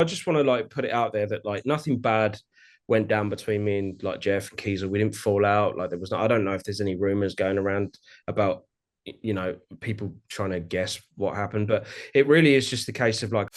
I just want to like put it out there that like nothing bad went down between me and like Jeff and Keezer. We didn't fall out. Like there was no, I don't know if there's any rumors going around about people trying to guess what happened, but it really is just a case of like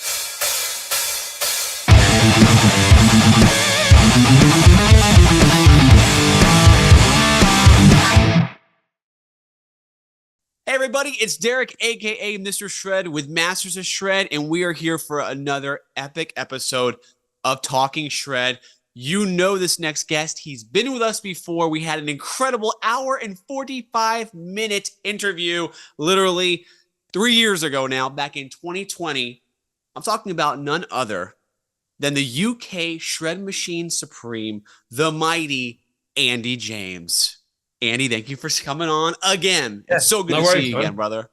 Hey everybody, it's Derek, aka Mr. Shred with Masters of Shred, and we are here for another epic episode of Talking Shred. You know this next guest. He's been with us before. We had an incredible hour and 45-minute interview, literally 3 years ago now, back in 2020. I'm talking about none other than the UK Shred Machine Supreme, the mighty Andy James. Andy, thank you for coming on again. yeah, It's so good no to see worries, you again, man. brother.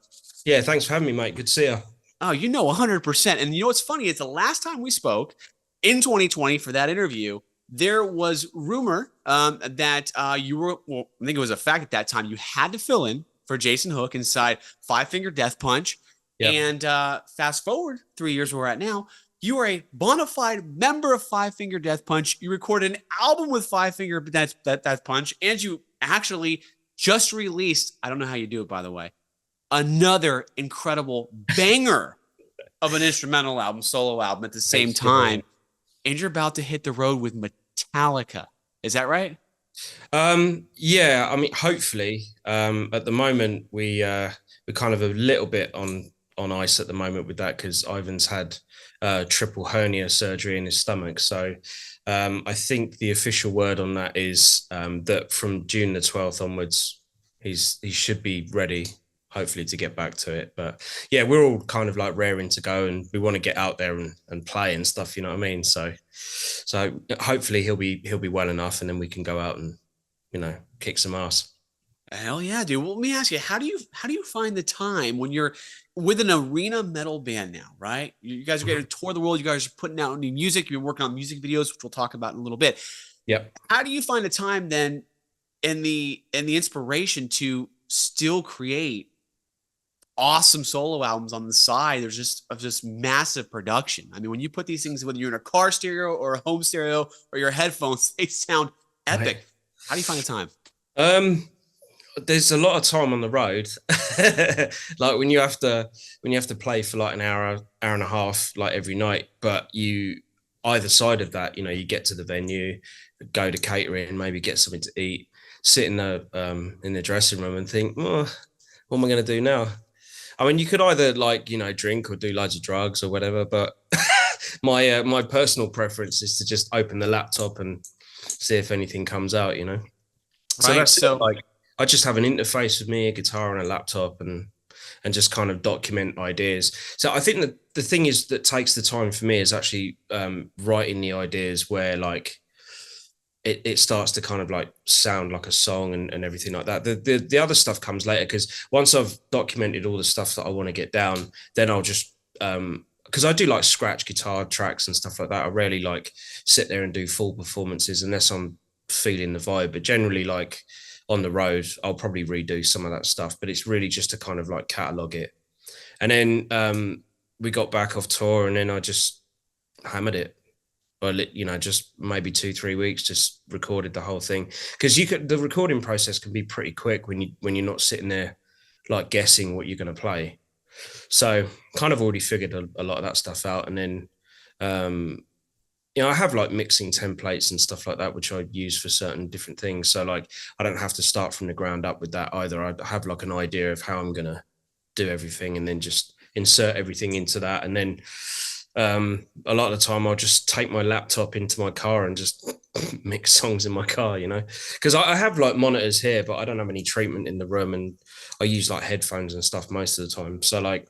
Yeah, thanks for having me, mate. Good to see you. Oh, 100%. And you know what's funny? It's the last time we spoke in 2020 for that interview. There was rumor that you were, well, I think it was a fact at that time, you had to fill in for Jason Hook inside Five Finger Death Punch. Yeah. And fast forward 3 years where we're at now, you are a bona fide member of Five Finger Death Punch. You recorded an album with Five Finger Death Punch, and you actually just released, I don't know how you do it, by the way, another incredible banger of an instrumental album, solo album at the same Thanks. time. And you're about to hit the road with Metallica. Is that right? Yeah, I mean, hopefully. At the moment, we're kind of a little bit on ice at the moment with that because Ivan's had triple hernia surgery in his stomach. So I think the official word on that is that from June the 12th onwards, he should be ready, hopefully, to get back to it. But yeah, we're all kind of like raring to go and we want to get out there and play and stuff, you know what I mean? So hopefully he'll be well enough and then we can go out and, kick some ass. Hell yeah, dude. Well, let me ask you, how do you find the time when you're with an arena metal band now, right? You guys are getting to tour the world, you guys are putting out new music, you've been working on music videos, which we'll talk about in a little bit. Yep. How do you find the time then and the inspiration to still create awesome solo albums on the side? There's just massive production. I mean, when you put these things, whether you're in a car stereo or a home stereo or your headphones, they sound Right. epic. How do you find the time? Um, there's a lot of time on the road. Like when you have to play for like an hour and a half, like every night, but you either side of that, you get to the venue, go to catering, maybe get something to eat, sit in the dressing room and think, oh, what am I going to do now? I mean, you could either like drink or do loads of drugs or whatever, but my personal preference is to just open the laptop and see if anything comes out. So Right. that's it. So Like I just have an interface with me, a guitar and a laptop and just kind of document ideas. So I think that the thing is that takes the time for me is actually writing the ideas where like it starts to kind of like sound like a song and everything like that. The other stuff comes later because once I've documented all the stuff that I want to get down, then I'll just because I do like scratch guitar tracks and stuff like that. I rarely like sit there and do full performances unless I'm feeling the vibe. But generally, like on the road, I'll probably redo some of that stuff. But it's really just to kind of like catalog it. And then we got back off tour, and then I just hammered it. Or just maybe 2-3 weeks, just recorded the whole thing because the recording process can be pretty quick when you're not sitting there like guessing what you're going to play. So kind of already figured a lot of that stuff out, and then um, I have like mixing templates and stuff like that, which I use for certain different things. So like, I don't have to start from the ground up with that either. I have like an idea of how I'm gonna do everything, and then just insert everything into that. And then a lot of the time, I'll just take my laptop into my car and just mix songs in my car. Because I have like monitors here, but I don't have any treatment in the room, and I use like headphones and stuff most of the time. So like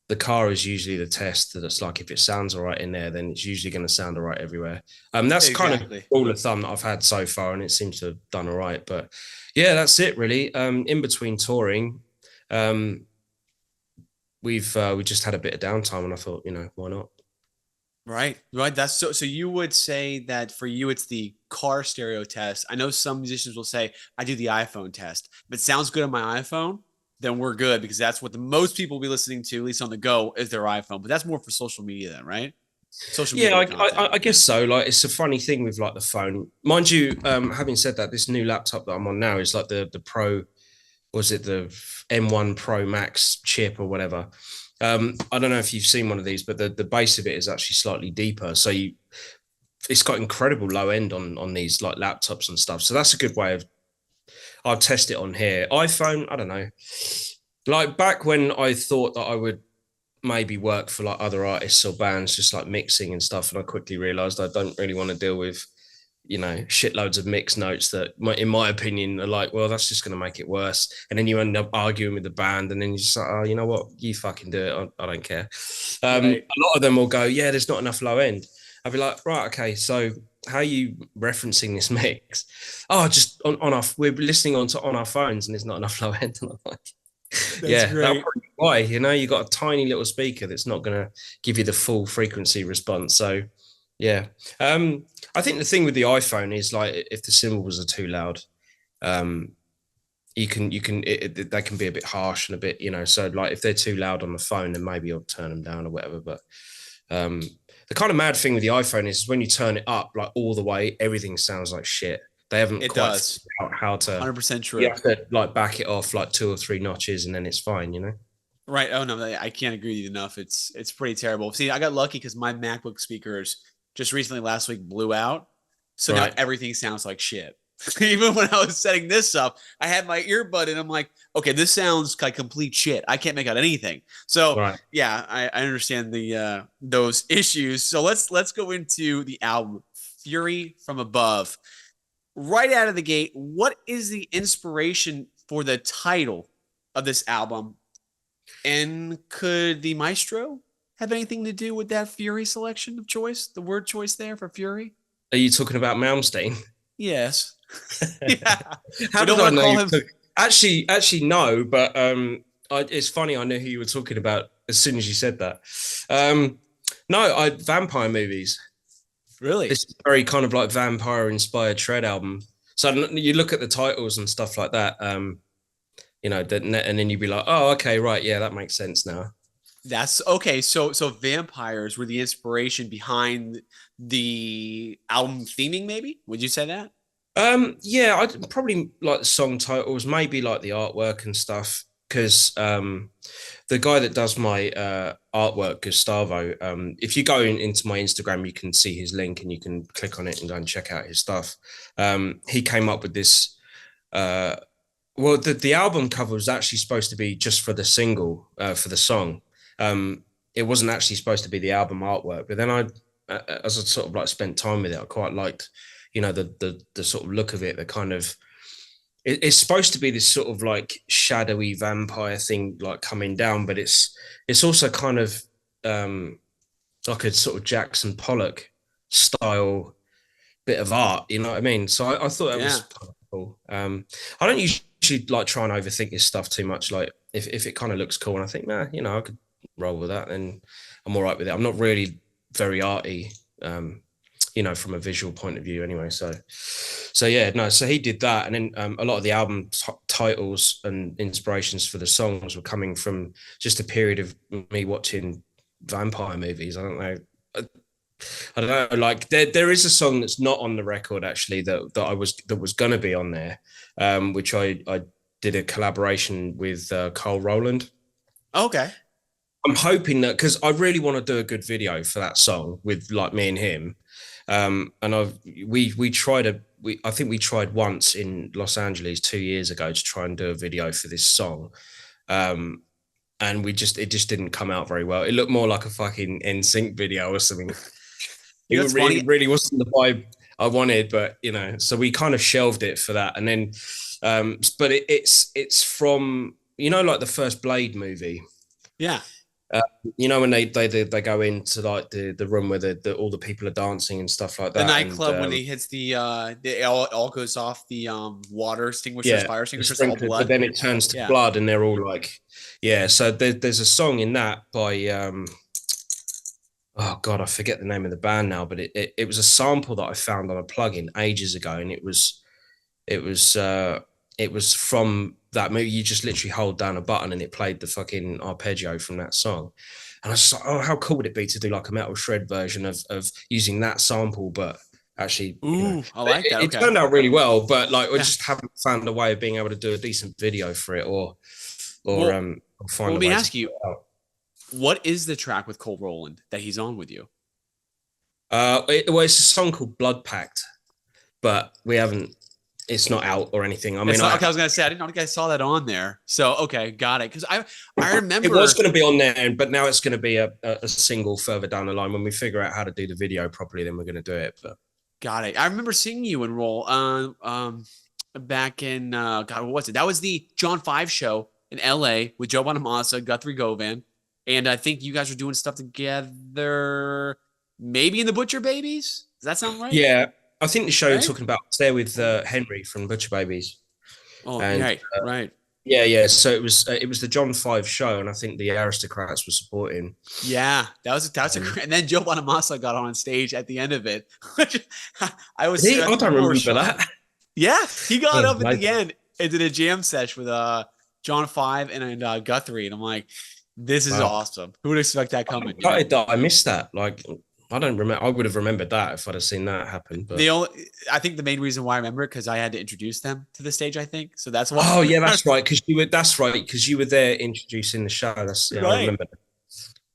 the car is usually the test that it's like if it sounds all right in there, then it's usually going to sound all right everywhere. That's kind of exactly. all of thumb that I've had so far, and it seems to have done all right. But yeah, that's it really. In between touring, um, we just had a bit of downtime, and I thought, why not? Right, right. That's so you would say that for you it's the car stereo test. I know some musicians will say I do the iPhone test. If it sounds good on my iPhone, then we're good because that's what the most people will be listening to, at least on the go, is their iPhone. But that's more for social media then, right? social Yeah, media content. I guess so. Like, it's a funny thing with like the phone, mind you. Having said that, this new laptop that I'm on now is like the Pro. Was it the M1 Pro Max chip or whatever? I don't know if you've seen one of these, but the base of it is actually slightly deeper. So it's got incredible low end on these like laptops and stuff. So that's a good way of. I'll test it on here. iPhone, I don't know. Like back when I thought that I would maybe work for like other artists or bands, just like mixing and stuff, and I quickly realized I don't really want to deal with shitloads of mixed notes that, in my opinion, are like, well, that's just going to make it worse. And then you end up arguing with the band, and then you just like, oh, you know what? You fucking do it. I don't care. Right. A lot of them will go, yeah, there's not enough low end. I'll be like, right, okay, so how are you referencing this mix? Oh, just on our, we're listening on our phones, and there's not enough low end. And I'm like, That's yeah, that'll great. probably be why. You got a tiny little speaker that's not going to give you the full frequency response. So, yeah. I think the thing with the iPhone is like if the cymbals are too loud, um, they can be a bit harsh and a bit, so like if they're too loud on the phone, then maybe I'll turn them down or whatever. But um, the kind of mad thing with the iPhone is when you turn it up like all the way, everything sounds like shit. They haven't It quite does. figured out how to. 100% You true. have to like back it off like 2 or 3 notches, and then it's fine. Right. Oh no, I can't agree with you enough. It's pretty terrible. See, I got lucky because my MacBook speakers just recently last week blew out. So now Right. everything sounds like shit. Even when I was setting this up, I had my earbud and I'm like, okay, this sounds like complete shit. I can't make out anything. So Right. yeah, I understand the those issues. So let's go into the album Fury from Above. Right out of the gate, what is the inspiration for the title of this album? And could the maestro have anything to do with that Fury selection of choice? The word choice there for Fury? Are you talking about Malmsteen? Yes. Yeah. How We did don't I want to know call you him. took? Actually, no. But it's funny. I knew who you were talking about as soon as you said that. No, vampire movies. Really? This is very kind of like vampire inspired shred album. So you look at the titles and stuff like that. And then you'd be like, oh, okay, right, yeah, that makes sense now. That's okay. So vampires were the inspiration behind the album theming, maybe? Would you say that? Yeah, I'd probably like the song titles, maybe like the artwork and stuff. Because the guy that does my artwork, Gustavo, if you go into my Instagram, you can see his link and you can click on it and go and check out his stuff. He came up with this. Uh, well, the album cover was actually supposed to be just for the single for the song. It wasn't actually supposed to be the album artwork, but then as I sort of like spent time with it, I quite liked, the sort of look of it. The kind of it's supposed to be this sort of like shadowy vampire thing like coming down, but it's also kind of like a sort of Jackson Pollock style bit of art, you know what I mean? So I thought that was Yeah. kind of cool. I don't usually like try and overthink this stuff too much. Like if it kind of looks cool and I think, nah, I could roll with that, then I'm all right with it. I'm not really very arty, from a visual point of view anyway. So yeah, no. So he did that, and then a lot of the album titles and inspirations for the songs were coming from just a period of me watching vampire movies. I don't know. I don't know. Like there is a song that's not on the record actually that was gonna be on there, which I did a collaboration with Carl Rowland. Okay. I'm hoping that because I really want to do a good video for that song with like me and him. And we tried I think we tried once in Los Angeles 2 years ago to try and do a video for this song. And it just didn't come out very well. It looked more like a fucking NSYNC video or something. You know, It it's really, funny. really wasn't the vibe I wanted, but so we kind of shelved it for that. And then, but it's from like the first Blade movie. Yeah. When they go into like the room where all the people are dancing and stuff like The that, and nightclub when he hits it all goes off the water extinguishers, yeah, fire the extinguishers, all sprinklers, but blood. then it turns to Yeah. blood, and they're all like, yeah. So there's a song in that by oh god, I forget the name of the band now, but it was a sample that I found on a plugin ages ago, and it was it was from that movie. You just literally hold down a button and it played the fucking arpeggio from that song. And I was just like, oh, how cool would it be to do like a Metal Shred version of using that sample, but actually, Ooh, I like that. it Okay. turned out really well, but like we Yeah. just haven't found a way of being able to do a decent video for it, or Well, um or well, find let a me way to ask put you, it out. what is the track with Cole Roland that he's on with you? Well, it's a song called Blood Pact, but we haven't. It's not out or anything. I It's mean, not okay. I was gonna say I didn't know the guy saw that on there. So okay, got it. Because I it was remember. going to be on there, but now it's going to be a single further down the line when we figure out how to do the video properly. Then we're going to do it. But Got it. I remember seeing you enroll back in God, what was it? That was the John Five show in LA with Joe Bonamassa, Guthrie Govan, and I think you guys were doing stuff together, maybe in the Butcher Babies. Does that sound right? yeah, I think the show you're Right? talking about was there with Henry from Butcher Babies, Oh, and right, right. yeah, yeah. So it was the John Five show, and I think the Aristocrats were supporting. Yeah, that was a great. And then Joe Bonamassa got on stage at the end of it. I I think don't people were remember shocked. that. Yeah, he got Oh, up at the end and did a jam sesh with John Five and Guthrie, and I'm like, this is wow. awesome. Who would expect that I'm coming? You know, gutted that I missed that. Like, I don't remember. I would have remembered that if I'd have seen that happen. But the only I think the main reason why I remember it because I had to introduce them to the stage. I think so. That's why. oh yeah, that's right. Because you were. That's right. Because you were there introducing the show. That's yeah. I Right. remember.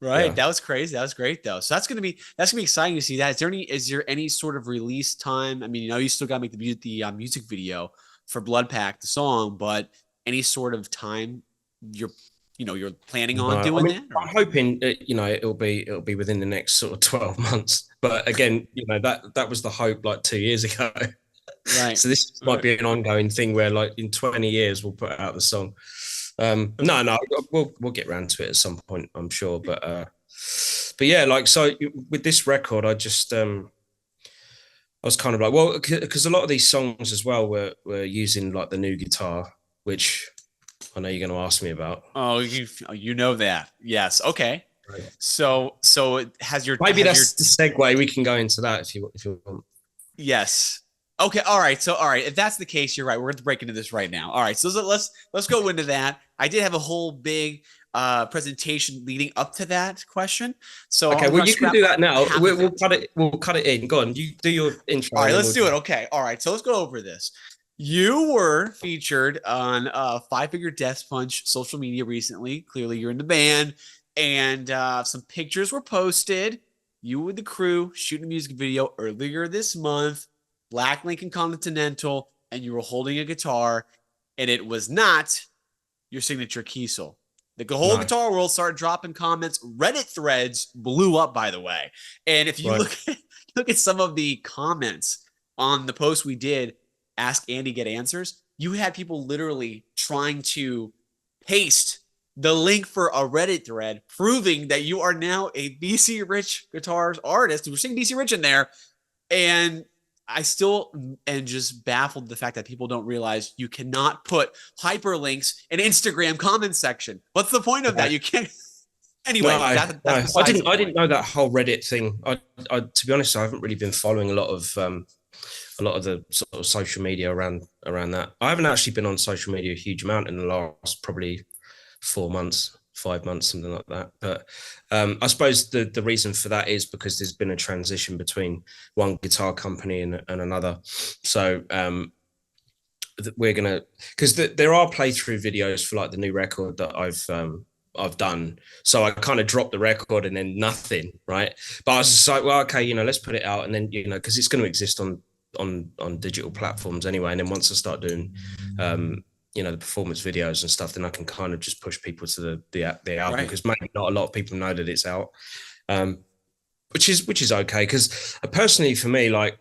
Right. Yeah. That was crazy. That was great though. So that's gonna be exciting to see that. Is there any sort of release time? I mean, you still gotta make the music video for Blood Pack, the song, but any sort of time you're you're planning No, on I doing mean, that? I'm hoping that, it'll be within the next sort of 12 months. But again, that was the hope like 2 years ago. Right. So this might Right. be an ongoing thing where like in 20 years we'll put out the song. No, we'll get around to it at some point, I'm sure. But yeah, like so with this record, I was kind of like, well, because a lot of these songs as well were using like the new guitar, which I know you're going to ask me about. Oh, you know that. Yes. Okay. Right. So it Maybe has your that's the segue. We can go into that if you want. yes. Okay. All right. So all right. If that's the case, you're right. We're going to break into this right now. All right. So let's go into that. I did have a whole big presentation leading up to that question. So Okay, I'm well gonna you can scrap do that now. half We'll, of we'll it. cut it. We'll cut it in. Go on. You do your intro. All right. And then Let's do it. Okay. All right. So let's go over this. You were featured on Five Finger Death Punch social media recently. Clearly, you're in the band, and some pictures were posted. You with the crew shooting a music video earlier this month. Black Lincoln Continental, and you were holding a guitar, and it was not your signature Kiesel. The whole No, guitar world started dropping comments. Reddit threads blew up, by the way. And if you right. look at some of the comments on the post we did, Ask Andy Get Answers, you had people literally trying to paste the link for a Reddit thread proving that you are now a BC Rich guitars artist. We're seeing BC Rich in there. And I still am just baffled the fact that people don't realize you cannot put hyperlinks in Instagram comment section. What's the point of that? Right. You can't. Anyway, No, that's no. besides the I point. didn't know that whole Reddit thing. To be honest, I haven't really been following a lot of the sort of social media around that. I haven't actually been on social media a huge amount in the last probably 4 months, 5 months, something like that. But I suppose the reason for that is because there's been a transition between one guitar company and another. So we're gonna because there are playthrough videos for like the new record that I've done. So I kind of dropped the record and then nothing, right? But I was just like, well, okay, let's put it out, and then because it's going to exist on digital platforms anyway. And then once I start doing the performance videos and stuff, then I can kind of just push people to the album, because maybe not a lot of people know that it's out, which is okay. Because personally, for me, like,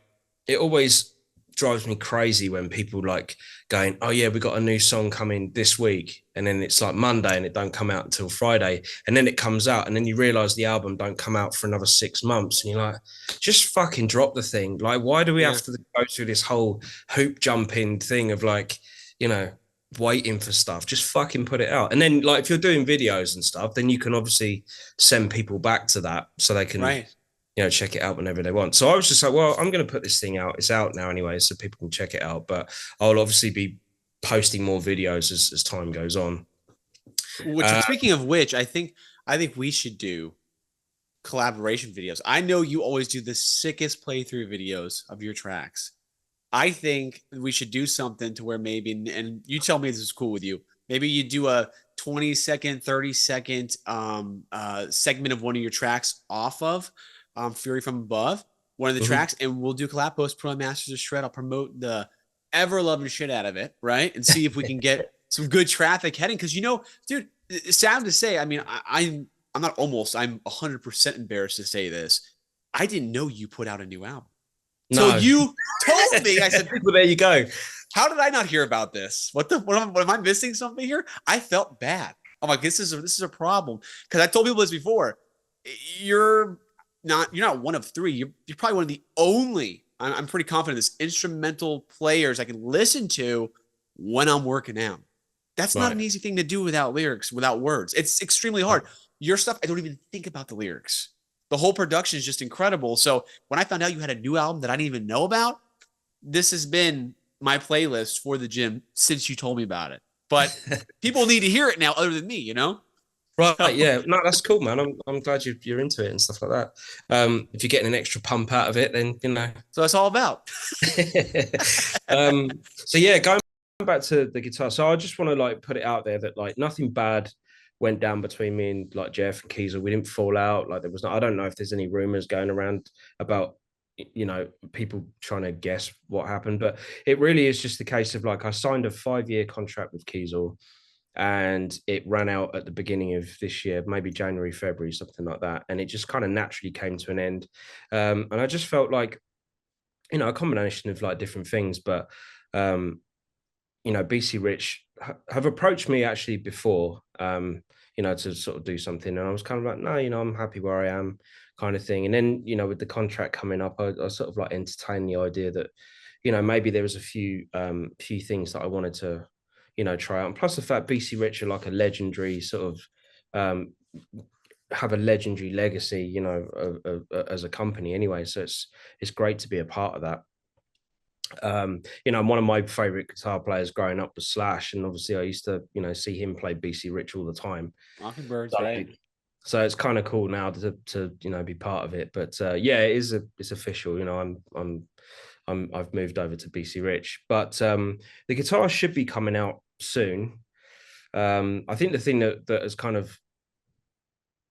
it always drives me crazy when people like going, oh yeah, we got a new song coming this week, and then it's like Monday and it don't come out until Friday, and then it comes out, and then you realize the album don't come out for another 6 months, and you're like, just fucking drop the thing. Like, why do we have to go through this whole hoop jumping thing of like, waiting for stuff? Just fucking put it out. And then, like, if you're doing videos and stuff, then you can obviously send people back to that so they can check it out whenever they want. So I was just like, well, I'm going to put this thing out. It's out now anyway, so people can check it out. But I'll obviously be posting more videos as time goes on. Speaking of which, I think I think we should do collaboration videos. I know you always do the sickest playthrough videos of your tracks. I think we should do something to where maybe, and you tell me this is cool with you. Maybe you do a 20-second, 30-second segment of one of your tracks off of Fury from Above, one of the Mhm. tracks, and we'll do collab post, put on Masters of Shred. I'll promote the ever loving shit out of it, right? And see if we can get some good traffic heading. Because dude, it's sad to say. I mean, I'm not almost. I'm 100% embarrassed to say this. I didn't know you put out a new album. So No. you told me. I said, Well, there you go. how did I not hear about this? What am I missing something here? I felt bad. I'm like, this is a problem. Because I told people this before. You're you're not one of three. You're probably one of the only, I'm pretty confident, this instrumental players I can listen to when I'm working out. That's not Right. an easy thing to do without lyrics, without words. It's extremely hard. Your stuff, I don't even think about the lyrics. The whole production is just incredible. So when I found out you had a new album that I didn't even know about, this has been my playlist for the gym since you told me about it. But people need to hear it now, other than me, you know. Right, So, yeah, no, that's cool, man. I'm glad you're into it and stuff like that. If you're getting an extra pump out of it, then you know. so that's all about. So yeah, going back to the guitar. So I just want to like put it out there that like nothing bad went down between me and like Jeff and Keezer. We didn't fall out. Like there was no, I don't know if there's any rumors going around about people trying to guess what happened, but it really is just a case of like I signed a 5-year contract with Keezer and it ran out at the beginning of this year, maybe January, February, something like that. And it just kind of naturally came to an end. And I just felt like, a combination of like different things, but BC Rich have approached me actually before, to sort of do something. And I was kind of like, no, I'm happy where I am, kind of thing. And then, with the contract coming up, I sort of like entertained the idea that, maybe there was a few things that I wanted to, try out. And plus the fact BC Rich are like a legendary sort of have a legendary legacy, as a company anyway. So it's great to be a part of that. One of my favorite guitar players growing up was Slash, and obviously I used to, see him play BC Rich all the time. Mockingbirds, So, right? so it's kind of cool now to be part of it. But yeah, it's official. I've moved over to BC Rich, but the guitar should be coming out soon. I think the thing that has kind of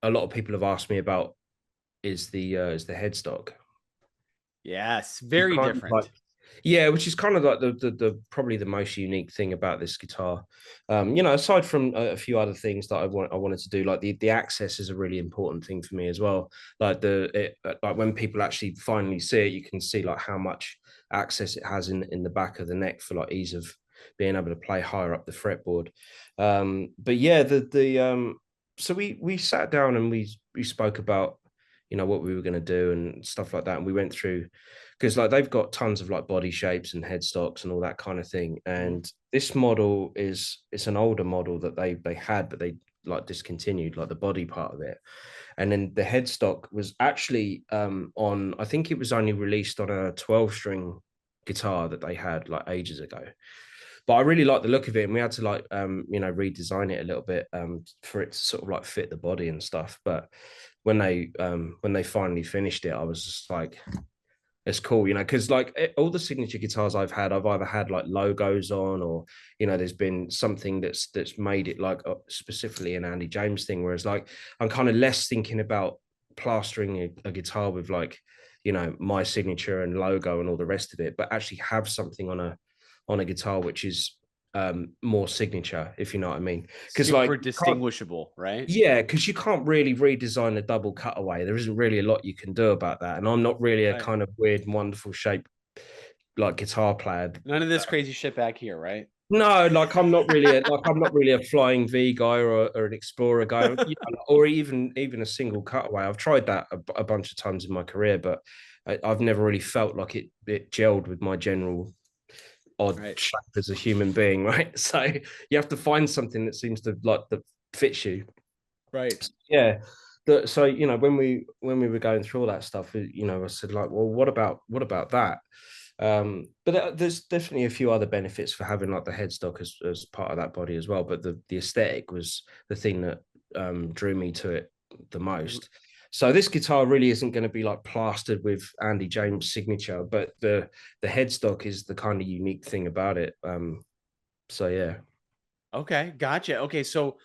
a lot of people have asked me about is the headstock. Yes, very Kind of like different. Yeah, which is kind of like the probably the most unique thing about this guitar. Aside from a few other things that I wanted to do, like the access is a really important thing for me as well. Like like when people actually finally see it, you can see like how much access it has in the back of the neck for like ease of being able to play higher up the fretboard. But yeah, so we sat down and we spoke about what we were going to do and stuff like that, and we went through because like they've got tons of like body shapes and headstocks and all that kind of thing. Mhm. And this model it's an older model that they had, but they like discontinued like the body part of it. And then the headstock was actually on, I think it was only released on a 12-string guitar that they had like ages ago. But I really like the look of it, and we had to like redesign it a little bit for it to sort of like fit the body and stuff. But when they finally finished it, I was just like, it's cool, because like all the signature guitars I've had, I've either had like logos on, or there's been something that's made it like specifically an Andy James thing. Whereas like I'm kind of less thinking about plastering a guitar with like my signature and logo and all the rest of it, but actually have something on a guitar which is more signature, if you know what I mean. Because like Super distinguishable, right? yeah, because you can't really redesign a double cutaway. There isn't really a lot you can do about that. And I'm not really a Right. kind of weird, wonderful shape like guitar player. None of this crazy shit back here, right? No, like I'm not really a flying V guy or an explorer guy, or even a single cutaway. I've tried that a bunch of times in my career, but I've never really felt like it gelled with my general odd Right. shape as a human being, right? So you have to find something that seems to like that fits you. Right. Yeah. So when we were going through all that stuff, I said like, well, what about that? But there's definitely a few other benefits for having like the headstock as part of that body as well. But the aesthetic was the thing that drew me to it the most. So this guitar really isn't going to be like plastered with Andy James' signature, but the headstock is the kind of unique thing about it. So yeah. Okay, gotcha. Okay, so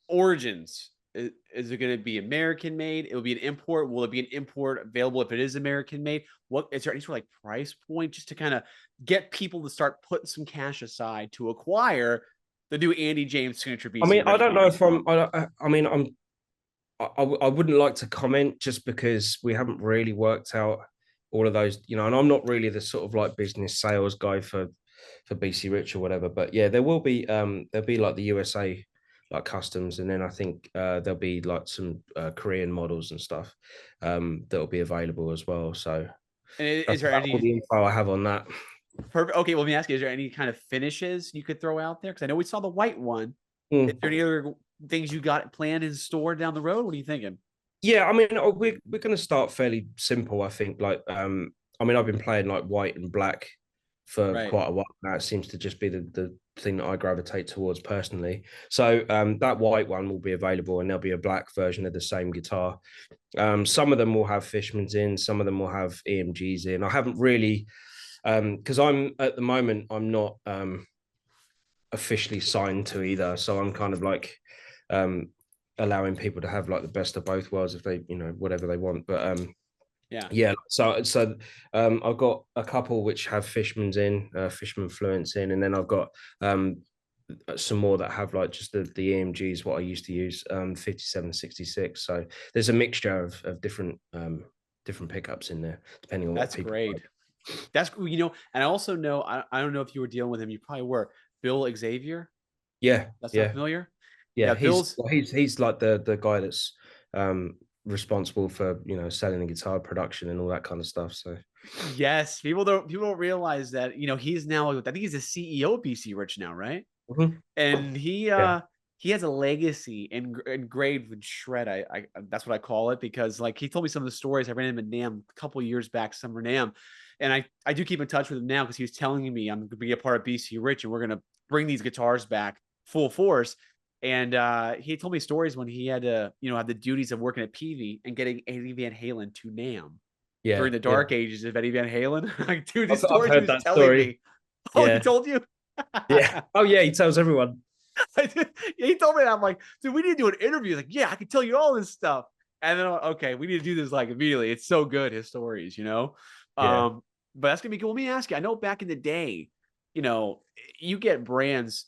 origins. Is it going to be American made? It will be an import. Will it be an import available if it is American made? What is there any sort of like price point just to kind of get people to start putting some cash aside to acquire the new Andy James signature I BC mean, I Rich don't know guitar? if I mean, I wouldn't like to comment just because we haven't really worked out all of those, and I'm not really the sort of like business sales guy for BC Rich or whatever. But yeah, there'll be like the USA like customs, and then I think there'll be like some Korean models and stuff that'll be available as well. So And is that's there about all any the info I have on that. perfect? Okay, well, let me ask you: is there any kind of finishes you could throw out there? Because I know we saw the white one. Is Mm. there any other things you got planned in store down the road? What are you thinking? Yeah, I mean, we're going to start fairly simple. I think. Like, I mean, I've been playing like white and black for Right. quite a while now. It seems to just be the thing that I gravitate towards personally. So, that white one will be available, and there'll be a black version of the same guitar. Some of them will have Fishmans in, some of them will have EMGs in. I haven't really, because I'm at the moment I'm not officially signed to either, so I'm kind of like um allowing people to have like the best of both worlds if they whatever they want. But Yeah. yeah, so I've got a couple which have Fishman's in, Fishman Fluence in, and then I've got some more that have like just the EMGs what I used to use, 5766. So there's a mixture of different pickups in there depending on what That's people great. like. That's and I also know I don't know if you were dealing with him. You probably were. Bill Xavier. Yeah, That's not yeah. familiar. Yeah, Yeah, he's Bill's. well, he's like the guy that's responsible for selling the guitar production and all that kind of stuff. So Yes, people don't realize that he's now I think he's the CEO of BC Rich now, right? mhm. And Yeah, he has a legacy engraved with shred. I that's what I call it because like he told me some of the stories. I ran him in Nam a couple years back, summer Nam, and I do keep in touch with him now because he was telling me I'm going to be a part of BC Rich and we're going to bring these guitars back full force. And he told me stories when he had to have the duties of working at Peavey and getting Eddie Van Halen to Nam during yeah, the yeah. dark ages of Eddie Van Halen. Like, dude, these I've stories he heard was that telling story. me. Oh, he Yeah, told you? yeah. Oh yeah, he tells everyone. He told me that. I'm like, dude, we need to do an interview. Like, yeah, I can tell you all this stuff. And then, okay, we need to do this like immediately. It's so good, his stories. Yeah, But that's gonna be cool. Let me ask you. I know back in the day, you know, you get brands.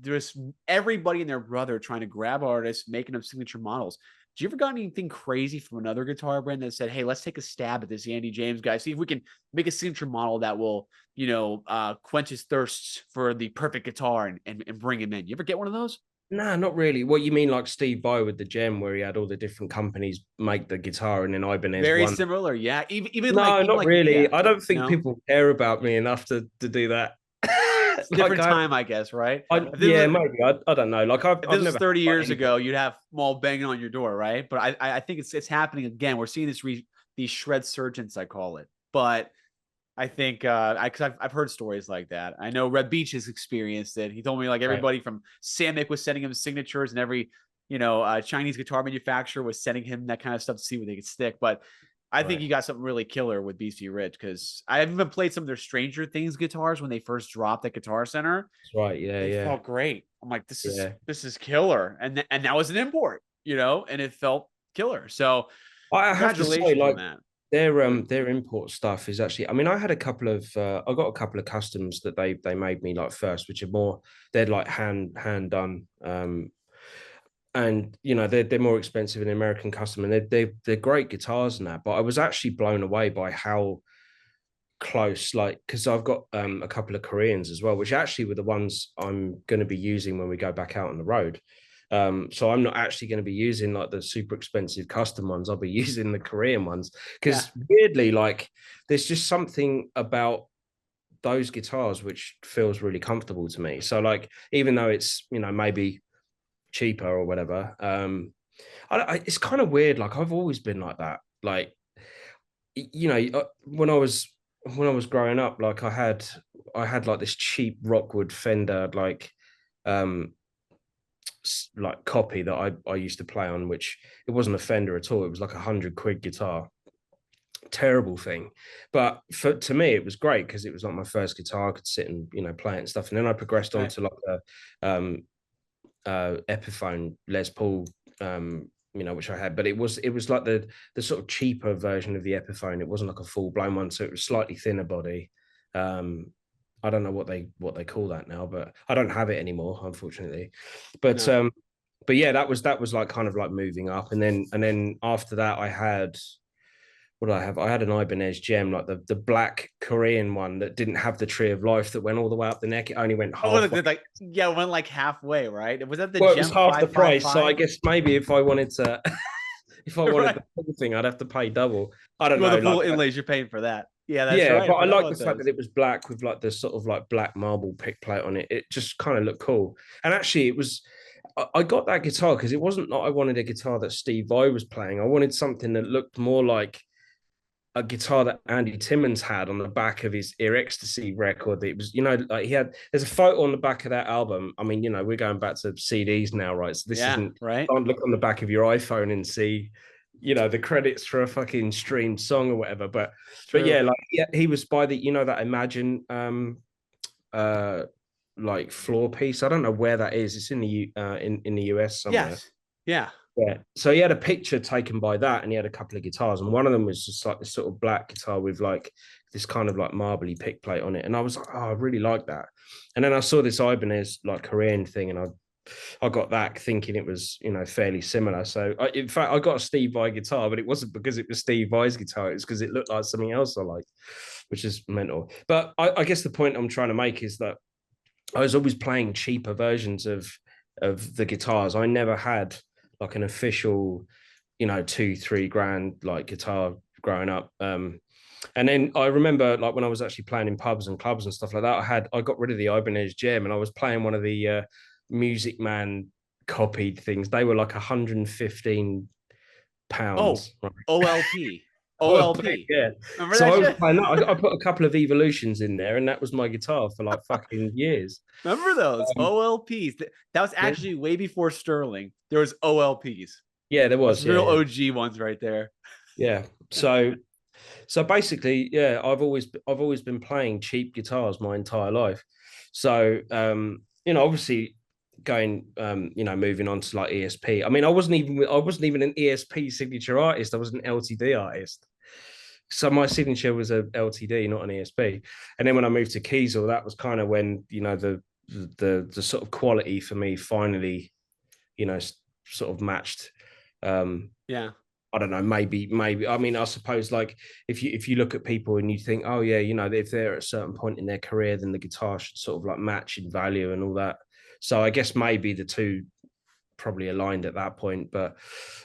There's everybody and their brother trying to grab artists, making them signature models. Do you ever got anything crazy from another guitar brand that said, "Hey, let's take a stab at this Andy James guy. See if we can make a signature model that will, quench his thirsts for the perfect guitar and bring him in." You ever get one of those? nah, not really. What you mean, like Steve Vai with the Gem, where he had all the different companies make the guitar, and then Ibanez Very one. similar, yeah. Even like No, even not like yeah, really. I don't think no, people care about me enough to do that. it's a Like different time, I guess, right? yeah, maybe. I don't know. Like If I've this was never had 30 like years anything. ago, you'd have them all banging on your door, right? But I think it's happening again. We're seeing these shred surgeons, I call it. But I think because I've heard stories like that. I know Red Beach has experienced it. He told me like Right, everybody from Samick was sending him signatures, and every Chinese guitar manufacturer was sending him that kind of stuff to see where they could stick. But I think right. you got something really killer with BC Rich because I have even played some of their Stranger Things guitars when they first dropped at Guitar Center. That's right. Yeah, They yeah, felt great. I'm like, yeah. this is killer, and that was an import, and it felt killer. So I have to say, congratulations on like that. their import stuff is actually. I mean, I got a couple of customs that they made me like first, which are more they're like hand done. And they're more expensive than American custom, and they're great guitars and that. But I was actually blown away by how close, like, because I've got a couple of Koreans as well, which actually were the ones I'm going to be using when we go back out on the road. So I'm not actually going to be using like the super expensive custom ones. I'll be using the Korean ones Yeah, because weirdly, like, there's just something about those guitars which feels really comfortable to me. So like, even though it's maybe cheaper or whatever, it's kind of weird. Like I've always been like that. Like when I was growing up, like I had like this cheap Rockwood Fender, like um like copy that I used to play on, which it wasn't a Fender at all. It was like £100 guitar. Terrible thing, but to me it was great because it was like my first guitar. I could sit and play it and stuff, and then I progressed on Right. to like um Epiphone Les Paul, which I had, but it was like the sort of cheaper version of the Epiphone. It wasn't like a full blown one, so it was slightly thinner body. I don't know what they call that now, but I don't have it anymore, unfortunately. But No. but yeah, that was like kind of like moving up, and then after that, I had what did I have? I had an Ibanez Gem, like the black Korean one that didn't have the tree of life that went all the way up the neck. It only went Oh, halfway. like yeah, it went like halfway, right? Was that the Well, it was Gem half the five five price, so I five? guess maybe if I wanted to, if I wanted Right. the full thing, I'd have to pay double. I don't Well, know, the like full inlays you're paying for that. Yeah, that's yeah, right. but I I forgot like the about fact that those. it was black with like the sort of like black marble pick plate on it. It just kind of looked cool. And actually, it was. I got that guitar because it wasn't that I wanted a guitar that Steve Vai was playing. I wanted something that looked more like a guitar that Andy Timmons had on the back of his Ear Ecstasy record. It was, like he had, there's a photo on the back of that album. I mean, we're going back to CDs now, right? So this Yeah, isn't, right. don't look on the back of your iPhone and see, the credits for a fucking streamed song or whatever. But True. yeah, like yeah, he was by the, that Imagine uh like floor piece. I don't know where that is. It's in the in the US somewhere. Yes. Yeah. Yeah. So he had a picture taken by that, and he had a couple of guitars, and one of them was just like this sort of black guitar with like this kind of like marbly pick plate on it. And I was like, oh, I really like that. And then I saw this Ibanez like Korean thing, and I got that thinking it was fairly similar. So in fact, I got a Steve Vai guitar, but it wasn't because it was Steve Vai's guitar. It was because it looked like something else I liked, which is mental. But I guess the point I'm trying to make is that I was always playing cheaper versions of the guitars. I never had like an official, 2-3 grand like guitar growing up. And then I remember like when I was actually playing in pubs and clubs and stuff like that, I got rid of the Ibanez Gem and I was playing one of the Music Man copied things. They were like Oh, £115, right? OLP. Oh, OLP. yeah. Remember So that I was shit? playing that. I put a couple of evolutions in there, and that was my guitar for like fucking years. Remember those Um, OLPs? That was yeah, actually way before Sterling. There was OLPs. yeah, there That's was. Yeah, real yeah, OG ones right there. yeah. So basically, yeah, I've always been playing cheap guitars my entire life. So obviously going moving on to like ESP. I mean, I wasn't even an ESP signature artist. I was an LTD artist. So my signature was a LTD, not an ESP. And then when I moved to Kiesel, that was kind of when the sort of quality for me finally sort of matched. Um, Yeah. I don't know, maybe. I mean, I suppose like if you look at people and you think, oh yeah, if they're at a certain point in their career, then the guitar should sort of like match in value and all that. So I guess maybe the two probably aligned at that point,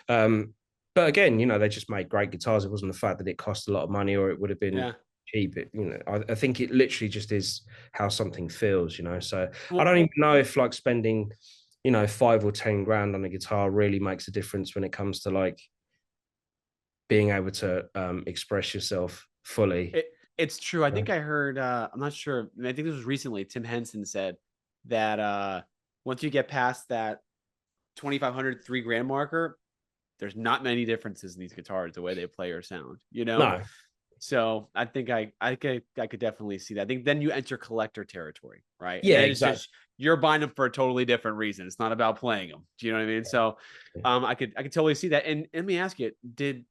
um, but again, they just made great guitars. It wasn't the fact that it cost a lot of money or it would have been Yeah. cheap. I think it literally just is how something feels. So I Well, don't even know if like spending 5 or 10 grand on a guitar really makes a difference when it comes to like being able to express yourself fully. it's true. I Yeah. think I heard I'm not sure. I think this was recently. Tim Henson said that once you get past that 2,500 3 grand marker, there's not many differences in these guitars, the way they play or sound, you know? No, So I think I could definitely see that. I think then you enter collector territory, right? And yeah, then it's exactly. just you're buying them for a totally different reason. It's not about playing them. Do you know what I mean? So I could totally see that. And let me ask you, did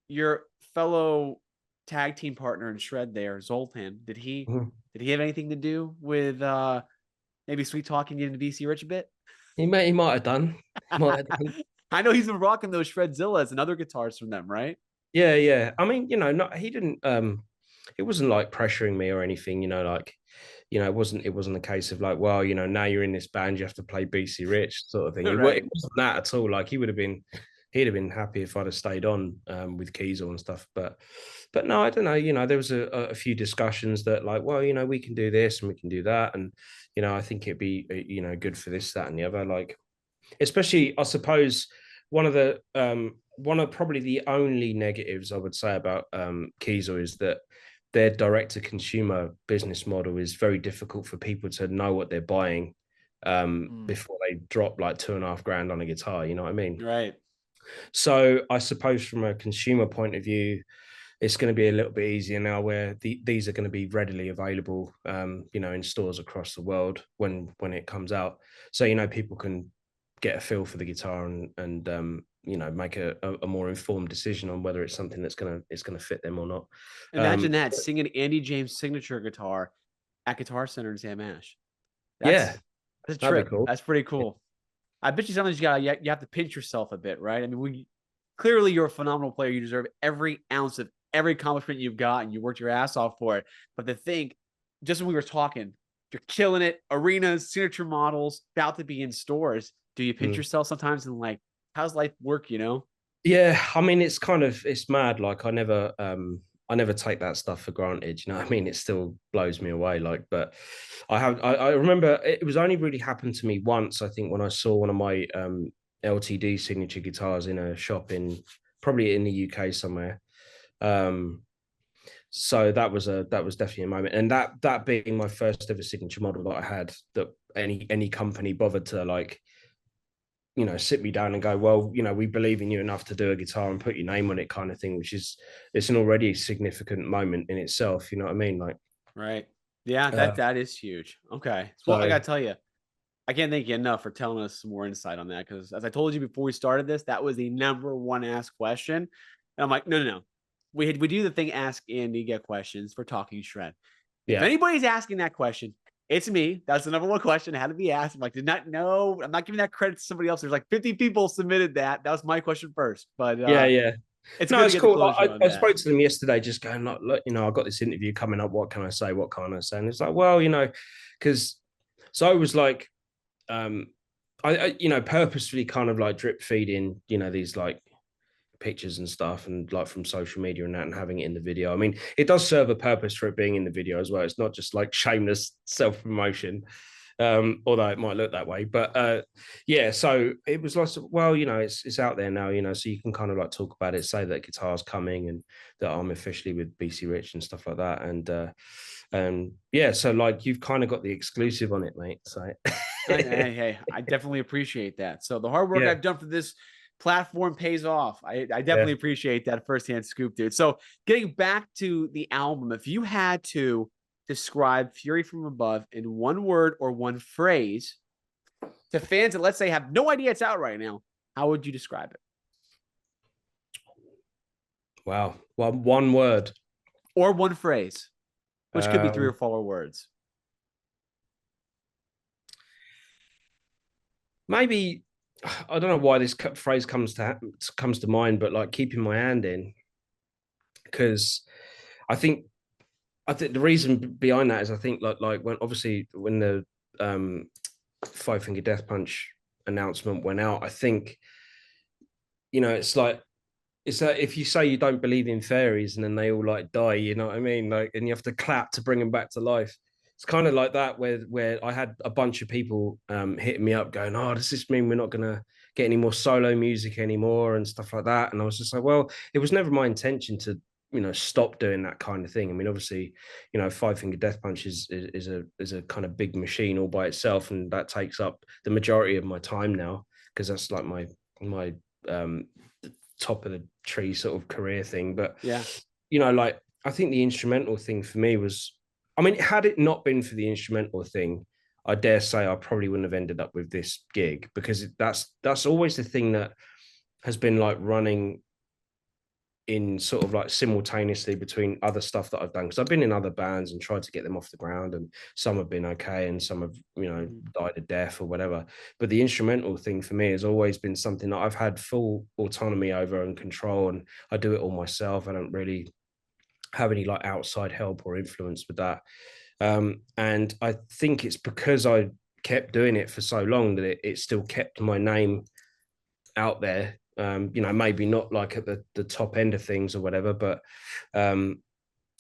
your fellow tag team partner in Shred there, Zoltan, did he Mhm. did he have anything to do with maybe sweet talking you into BC Rich a bit? He might have done. He might have done. I know he's been rocking those Shredzillas and other guitars from them, right? Yeah, yeah. I mean, not he didn't. It wasn't like pressuring me or anything. Like, it wasn't a case of like, well, now you're in this band, you have to play BC Rich sort of thing. It Right. wasn't that at all. Like, he'd have been happy if I'd have stayed on with Kiesel and stuff. But no, I don't know. There was a few discussions that like, well, we can do this and we can do that, and I think it'd be good for this, that, and the other. Like, especially I suppose one of probably the only negatives I would say about Kiesel is that their direct to consumer business model is very difficult for people to know what they're buying Mm. before they drop like 2.5 grand on a guitar. You know what I mean? Right. So I suppose from a consumer point of view, it's going to be a little bit easier now where these are going to be readily available, in stores across the world when it comes out. So, people can get a feel for the guitar and make a more informed decision on whether it's something it's gonna fit them or not. Imagine that singing Andy James' signature guitar at Guitar Center in Sam Ash. Yeah, That's a that'd be trip. cool. That's pretty cool. I bet you sometimes you have to pinch yourself a bit, right? I mean, clearly you're a phenomenal player. You deserve every ounce of every accomplishment you've got, and you worked your ass off for it. But to think, just when we were talking, you're killing it. Arenas, signature models, about to be in stores. Do you pinch Mm. yourself sometimes and like, how's life work? Yeah, I mean it's mad. Like I never take that stuff for granted. You know what I mean? It still blows me away. Like, but I remember it was only really happened to me once, I think, when I saw one of my LTD signature guitars in a shop in probably in the UK somewhere. Um so that was definitely a moment. And that being my first ever signature model that I had that any company bothered to like sit me down and go, well, we believe in you enough to do a guitar and put your name on it kind of thing, which is it's an already significant moment in itself. You know what I mean? Like, Right. Yeah, uh, that is huge. Okay. Well, I so gotta tell you, I can't thank you enough for telling us some more insight on that because, as I told you before we started this, that was the number one asked question. And I'm like, no, no, no. We do the thing, ask Andy, get questions for talking shred. If yeah. anybody's asking that question, it's me. That's the number one question. How to be asked. I'm like, did not know. I'm not giving that credit to somebody else. There's like 50 people submitted that. That was my question first. But Yeah, yeah. it's No, good to it's get the cool. closure on I that. spoke to them yesterday, just going like, look, I got this interview coming up. What can I say? What can't I say? And it's like, well, because so I was like, um, I purposefully kind of like drip feeding, these like pictures and stuff and like from social media and that and having it in the video. I mean, it does serve a purpose for it being in the video as well. It's not just like shameless self-promotion. Although it might look that way. But yeah, so it was like, well, it's out there now, so you can kind of like talk about it, say that guitar's coming and that I'm officially with BC Rich and stuff like that. And yeah, so like you've kind of got the exclusive on it, mate. So Hey, I definitely appreciate that. So the hard work yeah, I've done for this platform pays off. I yeah. definitely appreciate that firsthand scoop, dude. So getting back to the album, if you had to describe Fury from Above in one word or one phrase to fans that, let's say, have no idea it's out right now, how would you describe it? Wow. Well, one word. Or one phrase, which could be three or Um, four words. maybe I don't know why this phrase comes to mind, but like keeping my hand in, because I think I think the reason behind that is I think like when obviously when the Five Finger Death Punch announcement went out, I think it's that if you say you don't believe in fairies and then they all like die, you know what I mean? Like, and you have to clap to bring them back to life. It's kind of like that where I had a bunch of people hitting me up going, oh, does this mean we're not gonna get any more solo music anymore and stuff like that? And I was just like, well, it was never my intention to stop doing that kind of thing. I mean, obviously, Five Finger Death Punch is a kind of big machine all by itself, and that takes up the majority of my time now because that's like my um top of the tree sort of career thing. But Yeah. like I think the instrumental thing for me was, I mean, had it not been for the instrumental thing, I dare say I probably wouldn't have ended up with this gig because that's always the thing that has been like running in sort of like simultaneously between other stuff that I've done because I've been in other bands and tried to get them off the ground and some have been okay and some have died a death or whatever, but the instrumental thing for me has always been something that I've had full autonomy over and control, and I do it all myself. I don't really have any like outside help or influence with that, and I think it's because I kept doing it for so long that it still kept my name out there. Maybe not like at the top end of things or whatever, but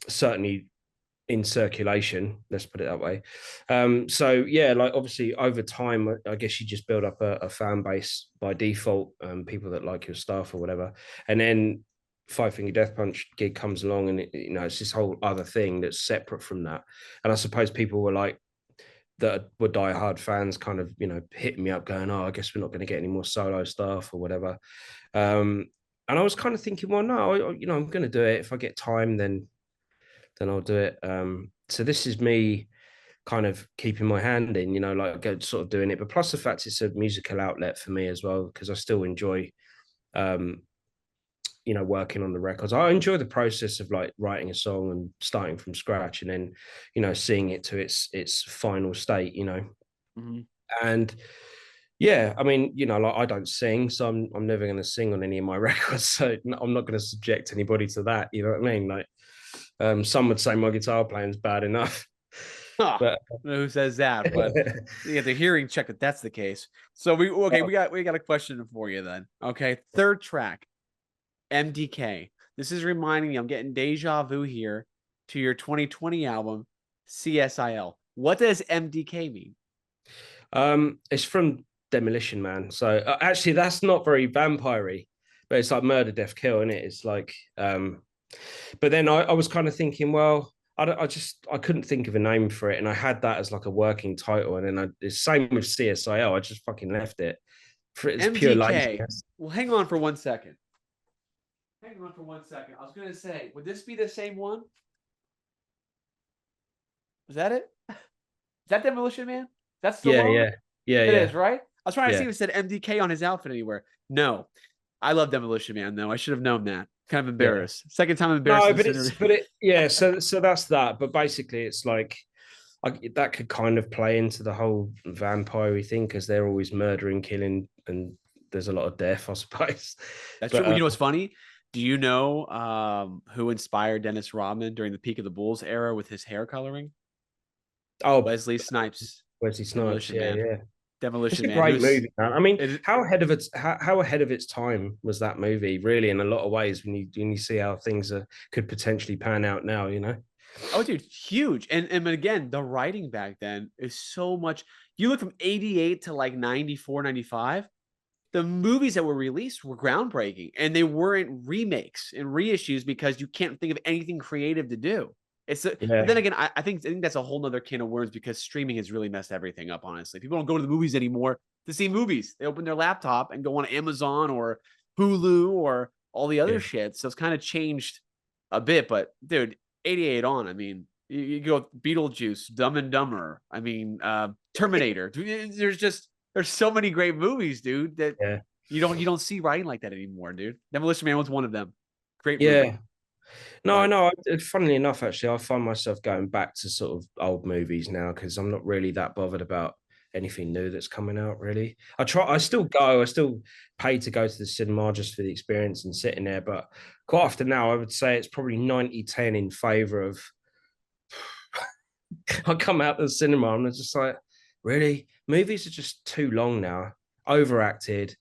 certainly in circulation, let's put it that way. So yeah, like obviously over time, I guess you just build up a fan base by default, people that like your stuff or whatever. And then Five Finger Death Punch gig comes along and it's this whole other thing that's separate from that. And I suppose people were like, that were diehard fans kind of, hitting me up going, oh, I guess we're not going to get any more solo stuff or whatever. Um, and I was kind of thinking, well, no, I'm going to do it. If I get time, then I'll do it. So this is me kind of keeping my hand in, like sort of doing it. But plus the fact it's a musical outlet for me as well, because I still enjoy, um, working on the records. I enjoy the process of like writing a song and starting from scratch and then, seeing it to its final state. Mm-hmm. And yeah, I mean, like I don't sing, so I'm never going to sing on any of my records. So I'm not going to subject anybody to that. You know what I mean? Like, some would say my guitar playing's bad enough, Huh. but I don't know who says that, but yeah, the hearing check that that's the case. So we got a question for you then. Okay, third track, MDK. This is reminding me, I'm getting deja vu here to your 2020 album, CSIL. What does MDK mean? it's from Demolition Man. So actually, that's not very vampire-y, but it's like murder, death, kill, isn't it? It's like, but then I was kind of thinking, well, I couldn't think of a name for it, and I had that as like a working title, and then it's same with CSIL. I just fucking left it for it's pure MDK. laziness. Well, hang on for 1 second. Hang on for 1 second. I was gonna say, would this be the same one? Is that it? Is that Demolition Man? That's Yeah, Stallone? yeah, yeah, It is, yeah, right? I was trying to see yeah. if it said MDK on his outfit anywhere. No. I love Demolition Man, though. I should have known that. Kind of Yeah. embarrassed. Second time I'm embarrassed No, in but this it's interview. but it yeah. So that's that. But basically, it's like that could kind of play into the whole vampire thing because they're always murdering, killing, and there's a lot of death, I suppose. That's true. But Well, you know what's funny? Do you know who inspired Dennis Rodman during the peak of the Bulls era with his hair coloring? oh, Wesley Snipes, Wesley Snipes, Demolition yeah, Man. yeah. It's Demolition a Man. It great was movie, man. I mean, it, how ahead of its time was that movie? Really, in a lot of ways, when you see how things could potentially pan out now. oh, dude, huge. And again, the writing back then is so much. You look from 88 to like 94, 95. The movies that were released were groundbreaking and they weren't remakes and reissues because you can't think of anything creative to do. But then Yeah, again, I think that's a whole nother can of worms because streaming has really messed everything up, honestly. People don't go to the movies anymore to see movies. They open their laptop and go on Amazon or Hulu or all the other yeah, shit. So it's kind of changed a bit. But dude, 88 on, I mean, you go Beetlejuice, Dumb and Dumber, I mean, Terminator. There's so many great movies, dude, that yeah, you don't see writing like that anymore, dude. Demolition Man was one of them. Great movie. yeah. No, I But know. Funnily enough, actually, I find myself going back to sort of old movies now because I'm not really that bothered about anything new that's coming out. Really, I still go. I still pay to go to the cinema just for the experience and sitting there. But quite often now, I would say it's probably 90-10 in favor of. I come out of the cinema and I'm just like, really, movies are just too long now, overacted.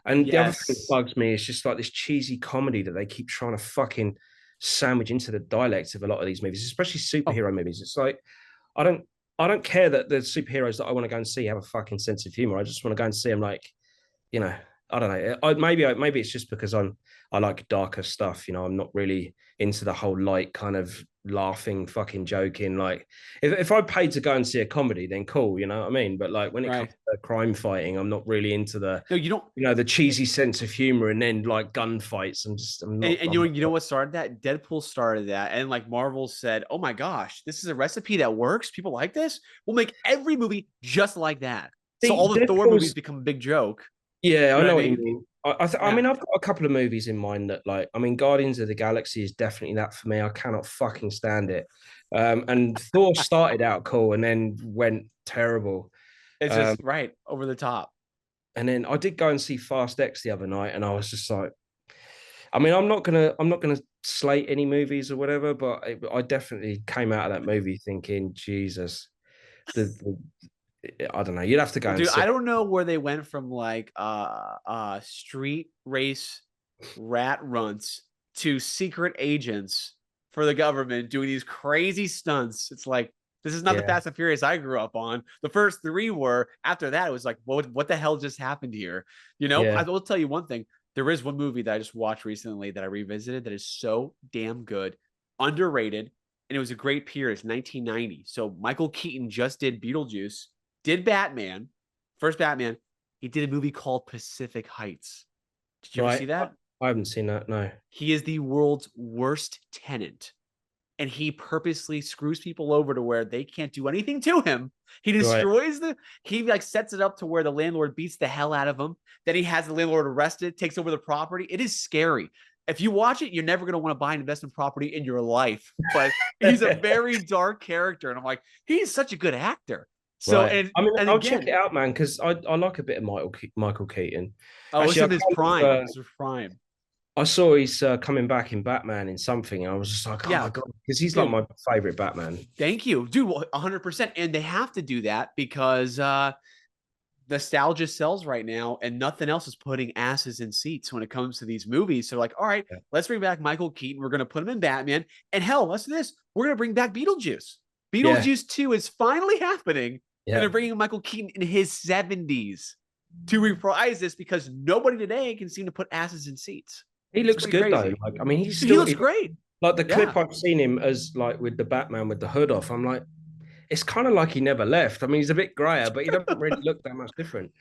And the other thing that yes. bugs me is just like this cheesy comedy that they keep trying to fucking sandwich into the dialect of a lot of these movies, especially Oh, superhero movies. It's like I don't I don't care that the superheroes that I want to go and see have a fucking sense of humor. I just want to go and see them like, you know, I don't know. Maybe it's just because I like darker stuff. I'm not really into the whole light kind of laughing, fucking joking. Like if I paid to go and see a comedy, then cool. You know what I mean? But like when it comes right. to crime fighting, I'm not really into the No, you don't. the cheesy sense of humor and then like gunfights. I'm And, not. and I'm you know not what started that? Deadpool started that, and like Marvel said, "Oh my gosh, this is a recipe that works. People like this. We'll make every movie just like that." So all See, the Thor movies Deadpool's. become a big joke. Yeah, You I know what know I what you mean? mean. I Yeah. mean, I've got a couple of movies in mind that, like, I mean, Guardians of the Galaxy is definitely that for me. I cannot fucking stand it. And Thor started out cool and then went terrible. It's Um, just right over the top. and then I did go and see Fast X the other night, and I was just like, I mean, I'm not gonna slate any movies or whatever, but I definitely came out of that movie thinking, Jesus, I don't know. You'd have to go Well, and dude, see I it. don't know where they went from like street race rat runts to secret agents for the government doing these crazy stunts. It's like this is not the Yeah, Fast and Furious I grew up on. The first three were. After that, it was like, what the hell just happened here? I yeah. will tell you one thing. There is one movie that I just watched recently that I revisited that is so damn good, underrated. and it was a great period. It's 1990. So Michael Keaton just did Beetlejuice, did Batman, first Batman. He did a movie called Pacific Heights. Did you ever Right. see that? I haven't seen that. No. He is the world's worst tenant, and he purposely screws people over to where they can't do anything to him. He Right. destroys he like sets it up to where the landlord beats the hell out of him. Then he has the landlord arrested, takes over the property. It is scary. If you watch it, you're never going to want to buy an investment property in your life. But he's a very dark character, and I'm like, he's such a good actor. So Right. I mean, and I'll check it again, out, man, because I like a bit of Michael Keaton. oh, it's Actually, in his prime. This is prime. I saw he's coming back in Batman in something, and I was just like, oh my Yeah, god, because he's like dude. my favorite Batman. Thank you, dude. 100%. And they have to do that because nostalgia sells right now, and nothing else is putting asses in seats when it comes to these movies. So, like, all right, Yeah. let's bring back Michael Keaton. We're going to put him in Batman. And hell, let's do this. We're going to bring back Beetlejuice. Yeah. Beetlejuice 2 is finally happening. And Yeah. they're bringing Michael Keaton in his 70s to reprise this because nobody today can seem to put asses in seats. He It's looks pretty good though. crazy. Like, I mean, he's He still looks great. like the Yeah. clip I've seen him as like with the Batman with the hood off. I'm like, it's kind of like he never left. I mean, he's a bit grayer, but he doesn't really look that much different.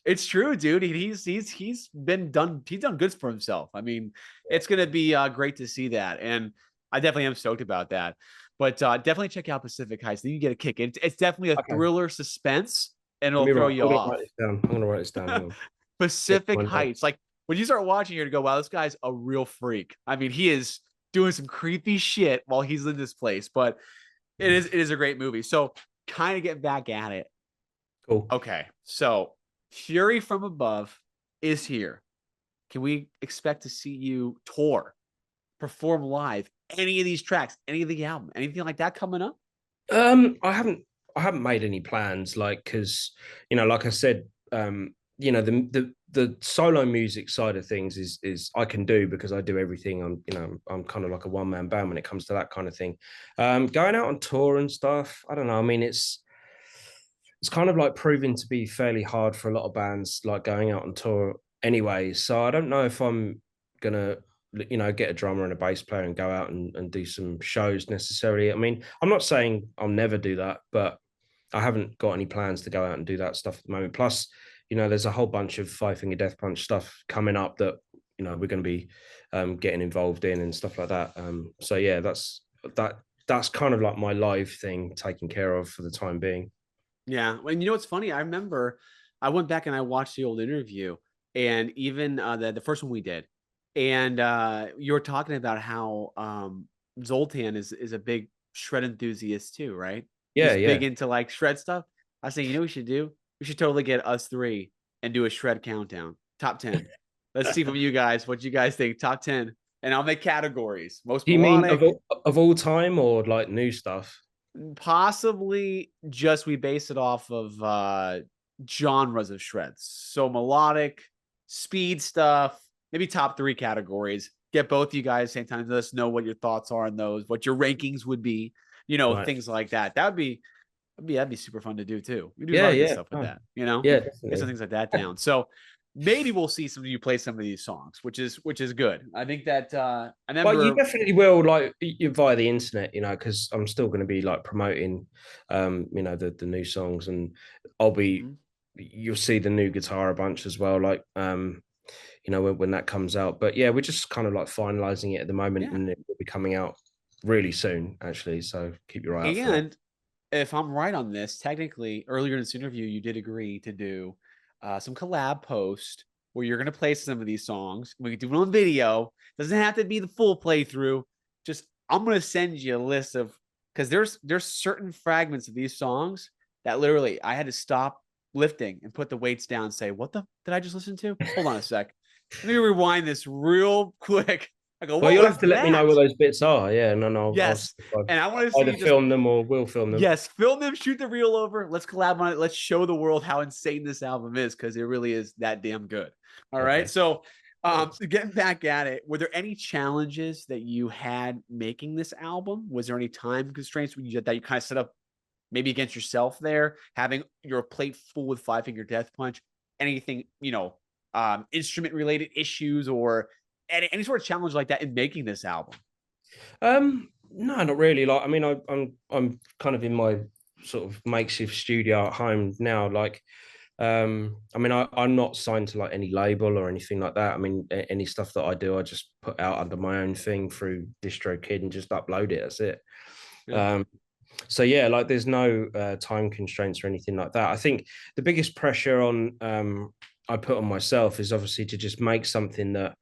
It's true, dude. He's been done. He's done good for himself. I mean, it's gonna be great to see that, and I definitely am stoked about that. But definitely check out Pacific Heights. Then you get a kick. It's definitely a Okay. thriller suspense, and Let it'll me throw write. you I'm gonna off. write this down. I'm gonna write this down. Hang on. Get Pacific my Heights. notes. Like when you start watching, you're gonna go, "Wow, this guy's a real freak." I mean, he is doing some creepy shit while he's in this place, but it is a great movie. So kind of get back at it. Cool. Okay, so Fury from Above is here. Can we expect to see you tour, perform live, any of these tracks, any of the album, anything like that coming up? I haven't made any plans, like, because like I said, the solo music side of things is I can do because I do everything. I'm kind of like a one man band when it comes to that kind of thing. Going out on tour and stuff, I don't know. I mean, it's kind of like proving to be fairly hard for a lot of bands, like going out on tour anyway. So I don't know if I'm gonna, get a drummer and a bass player and go out and do some shows necessarily. I mean, I'm not saying I'll never do that, but I haven't got any plans to go out and do that stuff at the moment. Plus, there's a whole bunch of Five Finger Death Punch stuff coming up that we're going to be getting involved in and stuff like that. So yeah, that's kind of like my live thing taken care of for the time being. Yeah. And you know what's funny? I remember I went back and I watched the old interview and even the first one we did. And you were talking about how Zoltan is a big shred enthusiast too, right? Yeah, He's big yeah. into like shred stuff. I say, you know what we should do? We should totally get us three and do a shred countdown. Top 10. Let's see from you guys what you guys think. Top 10. And I'll make categories. Most Do you mean of melodic, all time or like new stuff? possibly just we base it off of genres of shreds. So melodic, speed stuff, maybe top three categories. Get both you guys same time. Let us know what your thoughts are on those, what your rankings would be, Right. things like that. That'd be super fun to do too. We do a Yeah, lot of good yeah. stuff with Oh, that. yeah, Get some definitely. things like that down. So maybe we'll see some of you play some of these songs, which is good. I think that I Well, you remember. definitely will, like, via the internet, because I'm still going to be like promoting, the new songs, and I'll be, Mhm. you'll see the new guitar a bunch as well, like, when that comes out. But yeah, we're just kind of like finalizing it at the moment, Yeah. and it will be coming out really soon, actually. So keep your eye out for that. And if I'm right on this, technically earlier in this interview, you did agree to do some collab post where you're going to play some of these songs. We can do it on video. Doesn't have to be the full playthrough. Just I'm going to send you a list of because there's certain fragments of these songs that literally I had to stop lifting and put the weights down and say, what the did I just listen to? Hold on a sec. Let me rewind this real quick. I go, Well, what you'll was have to let me know that? what those bits are. Yeah, no, no, I'll see Yes. if And I want to I see either you just film them or will film them. yes, film them, shoot the reel over. Let's collab on it. Let's show the world how insane this album is because it really is that damn good. All right. Okay. So, Thanks. getting back at it, were there any challenges that you had making this album? Was there any time constraints that you kind of set up maybe against yourself there, having your plate full with Five Finger Death Punch? Anything, instrument related issues or any sort of challenge like that in making this album? No, not really. Like, I mean, I'm kind of in my sort of makeshift studio at home now. Like, I mean, I'm not signed to like any label or anything like that. I mean, any stuff that I do, I just put out under my own thing through DistroKid and just upload it. That's it. Yeah. Um, so yeah, like there's no time constraints or anything like that. I think the biggest pressure on I put on myself is obviously to just make something that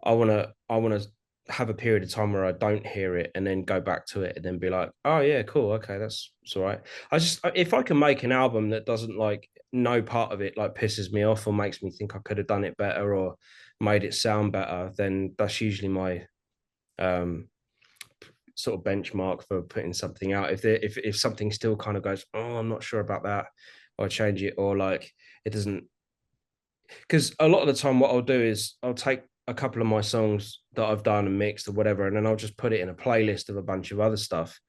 I want to have a period of time where I don't hear it and then go back to it and then be like, oh yeah, cool, okay, that's all right. I just if I can make an album that doesn't like no part of it like pisses me off or makes me think I could have done it better or made it sound better, then that's usually my um sort of benchmark for putting something out. If something still kind of goes, oh, I'm not sure about that, or change it, or like it doesn't, because a lot of the time what I'll do is I'll take a couple of my songs that I've done and mixed or whatever, and then I'll just put it in a playlist of a bunch of other stuff.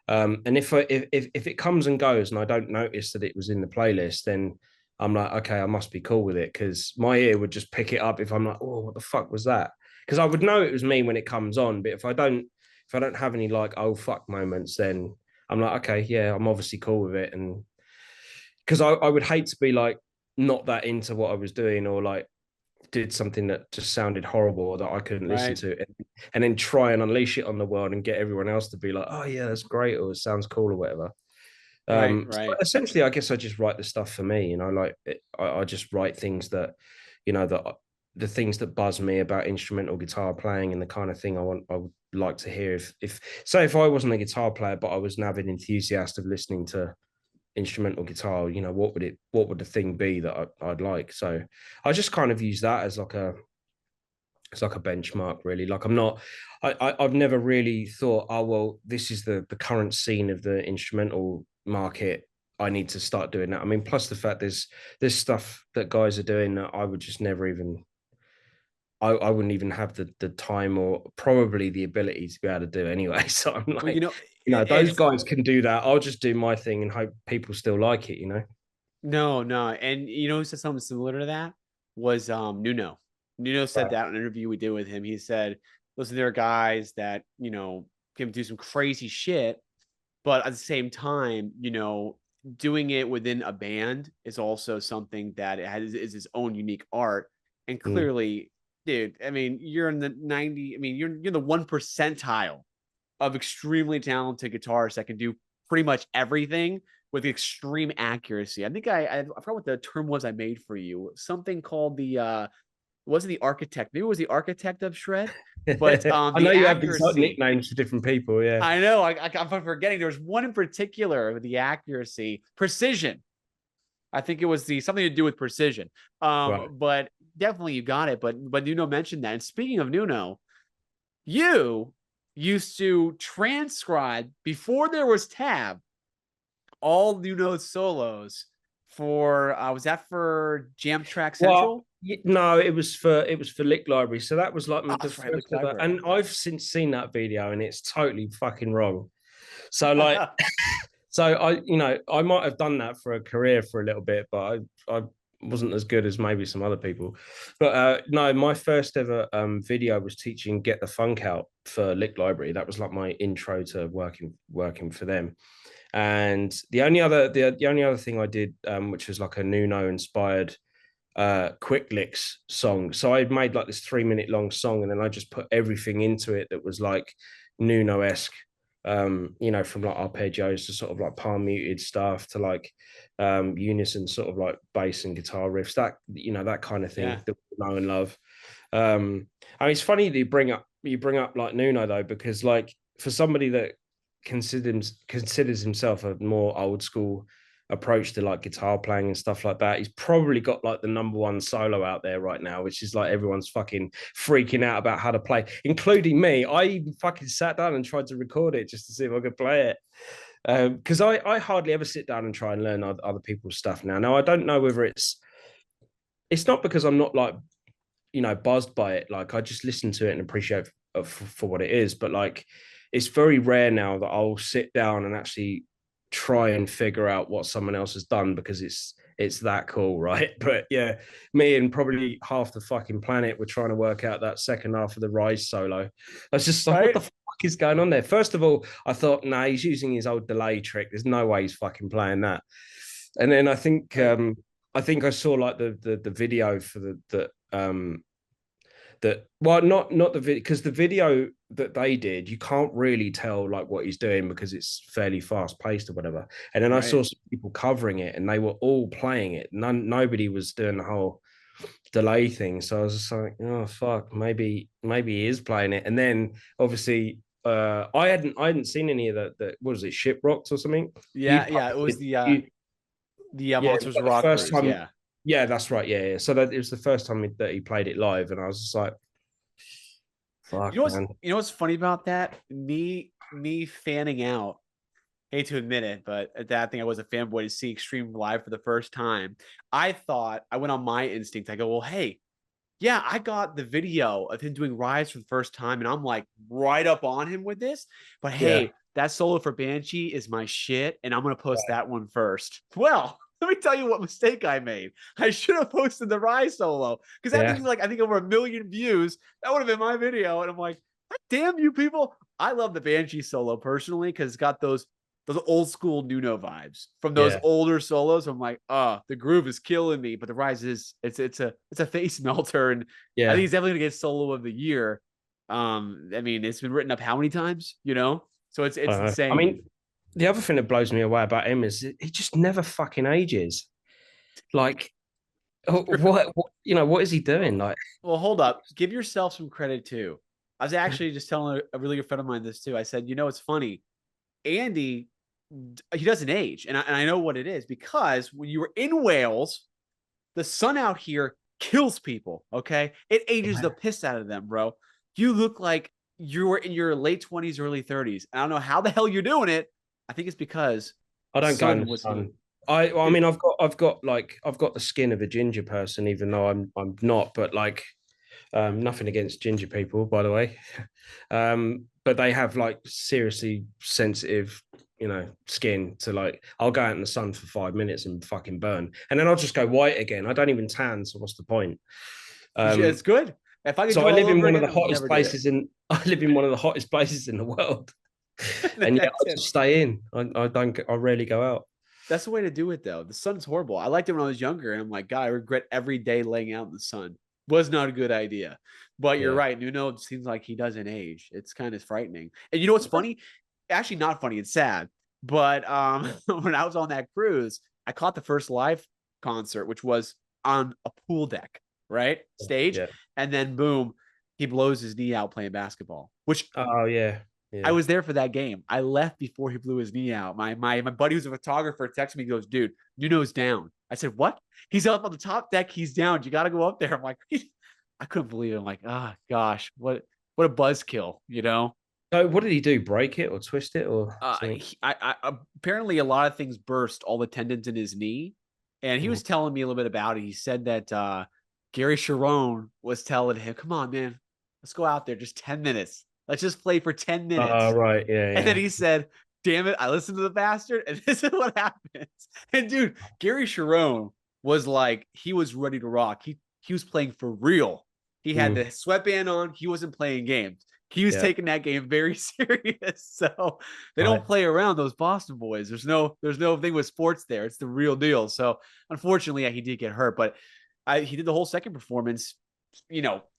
And if it comes and goes and I don't notice that it was in the playlist, then I'm like, okay, I must be cool with it because my ear would just pick it up if I'm like, oh, what the fuck was that? Because I would know it was me when it comes on, but if I don't have any like oh fuck moments, then I'm like, okay, yeah, I'm obviously cool with it, and because I would hate to be like not that into what I was doing or like did something that just sounded horrible or that I couldn't listen Right. to and then try and unleash it on the world and get everyone else to be like, oh yeah, that's great or it sounds cool or whatever. Right. So Right. essentially, I guess I just write the stuff for me, like I just write things that, that the things that buzz me about instrumental guitar playing and the kind of thing I would like to hear. If say if I wasn't a guitar player, but I was an avid enthusiast of listening to instrumental guitar, what would the thing be that I'd like? So I just kind of use that as like a it's like a benchmark, really. Like I've never really thought, oh well, this is the current scene of the instrumental market. I need to start doing that. I mean, plus the fact there's stuff that guys are doing that I would just never even I wouldn't even have the time or probably the ability to be able to do anyway. So I'm Well, like, those it's guys can do that. I'll just do my thing and hope people still like it. no, no, and who said something similar to that was Nuno. Nuno said Right. that in an interview we did with him. He said, "Listen, there are guys that can do some crazy shit, but at the same time, doing it within a band is also something that is its own unique art. And Mm. clearly, dude, I mean, you're in the 90. I mean, you're the 1 percentile of extremely talented guitarists that can do pretty much everything with extreme accuracy. I think I forgot what the term was I made for you. Something called the it wasn't the architect. Maybe it was the architect of shred, but I know the you have these like accuracy. nicknames for different people. Yeah. I know. I'm forgetting. There was one in particular with the accuracy, precision. I think it was the something to do with precision. Right. But definitely you got it. But Nuno mentioned that. And speaking of Nuno, you used to transcribe before there was tab all Nuno's solos for was that for Jam Track Well, Central? no, it was for Lick Library. So that was like Oh, the that's right, Lick first ever, Library. and I've since seen that video, and it's totally fucking wrong. So like, so I might have done that for a career for a little bit, but I wasn't as good as maybe some other people. But no, my first ever video was teaching Get the Funk Out for Lick Library. That was like my intro to working for them. And the only other thing I did, which was like a Nuno inspired quick licks song. So I made like this 3 minute long song, and then I just put everything into it that was like Nuno esque, from like arpeggios to sort of like palm muted stuff to like unison sort of like bass and guitar riffs, that kind of thing Yeah. that we know and love. I mean, it's funny that you bring up like Nuno though, because like for somebody that considers himself a more old school approach to like guitar playing and stuff like that. He's probably got like the number one solo out there right now, which is like everyone's fucking freaking out about how to play, including me. I even fucking sat down and tried to record it just to see if I could play it. Because I hardly ever sit down and try and learn other people's stuff now. Now I don't know whether it's not because I'm not like buzzed by it. Like I just listen to it and appreciate for what it is. But like it's very rare now that I'll sit down and actually try and figure out what someone else has done because it's that cool, right? But yeah, me and probably half the fucking planet were trying to work out that second half of the Rise solo. I was just like, what Right? the fuck fuck is going on there? First of all, I thought, nah, he's using his old delay trick. There's no way he's fucking playing that. And then Right. I think I saw like the video for that well not the video because the video that they did you can't really tell like what he's doing because it's fairly fast paced or whatever. And then I Right. saw some people covering it and they were all playing it. Nobody was doing the whole delay thing. So I was just like, oh fuck, maybe he is playing it. And then obviously I hadn't seen any of that what was it, Shiprocks or something? Yeah, yeah. It was You the yeah, it was Monsters like of the Rock first cruise. time. Yeah. Yeah, that's right. Yeah, yeah. So that it was the first time that he played it live, and I was just like, You know "Fuck, what's man." you know what's funny about that? Me fanning out. Hate to admit it, but at that thing I was a fanboy to see Extreme live for the first time. I went on my instinct. I go, well, hey, yeah, I got the video of him doing Rise for the first time, and I'm like right up on him with this. But Yeah, hey, that solo for Banshee is my shit, and I'm gonna post that one first. Well, let me tell you what mistake I made. I should have posted the Rise solo because that yeah, thing like I think over 1 million views. That would have been my video, and I'm like, damn you people! I love the Banshee solo personally because it's got those old school Nuno vibes from those yeah, older solos. I'm like, the groove is killing me, but the Rise is it's a face melter, and I think yeah. he's definitely gonna get solo of the year. I mean, it's been written up how many times, So it's I it's don't know. I insane. mean, the other thing that blows me away about him is he just never fucking ages. Like, what is he doing? Like, Well, hold up. Give yourself some credit too. I was actually just telling a really good friend of mine this too. I said, it's funny. Andy, he doesn't age, and I know what it is because when you were in Wales, the sun out here kills people. Okay, it ages the piss out of them, bro. You look like you were in your late 20s, early 30s. I don't know how the hell you're doing it. I think it's because I the don't go in sun the was not. sun. I mean, I've got the skin of a ginger person, even though I'm not. But like, nothing against ginger people, by the way. But they have like seriously sensitive, skin to like. I'll go out in the sun for 5 minutes and fucking burn, and then I'll just go white again. I don't even tan, so what's the point? It's Um, good. If I could so do I it all live in over one of again, the I would hottest never did it. places in. I live in one of the hottest places in the world, and yeah, That's I it. just stay in. I don't. I rarely go out. That's the way to do it, though. The sun's horrible. I liked it when I was younger, and I'm like, God, I regret every day laying out in the sun. Was not a good idea. But you're Yeah. right. Nuno seems like he doesn't age. It's kind of frightening. And you know what's funny? Actually, not funny. It's sad. But when I was on that cruise, I caught the first live concert, which was on a pool deck, right? Stage. Yeah. And then boom, he blows his knee out playing basketball, which Oh yeah. I Yeah. was there for that game. I left before he blew his knee out. My buddy who's a photographer texted me. He goes, "Dude, Nuno's down." I said, "What?" He's up on the top deck. He's down. You got to go up there. I'm like, I couldn't believe it. I'm like, gosh, what a buzzkill. So what did he do? Break it or twist it or something? Apparently a lot of things burst all the tendons in his knee, and he Mhm. was telling me a little bit about it. He said that Gary Sharon was telling him, "Come on, man, let's go out there just 10 minutes. Let's just play for 10 minutes." Right. Yeah. And then Yeah. he said, "Damn it, I listened to the bastard, and this is what happens." And dude, Gary Sharon was like, he was ready to rock. He was playing for real. He had Mm, the sweatband on. He wasn't playing games. He was yeah. taking that game very serious. So they Right. don't play around, those Boston boys. There's no thing with sports there. It's the real deal. So unfortunately, yeah, he did get hurt, but he did the whole second performance,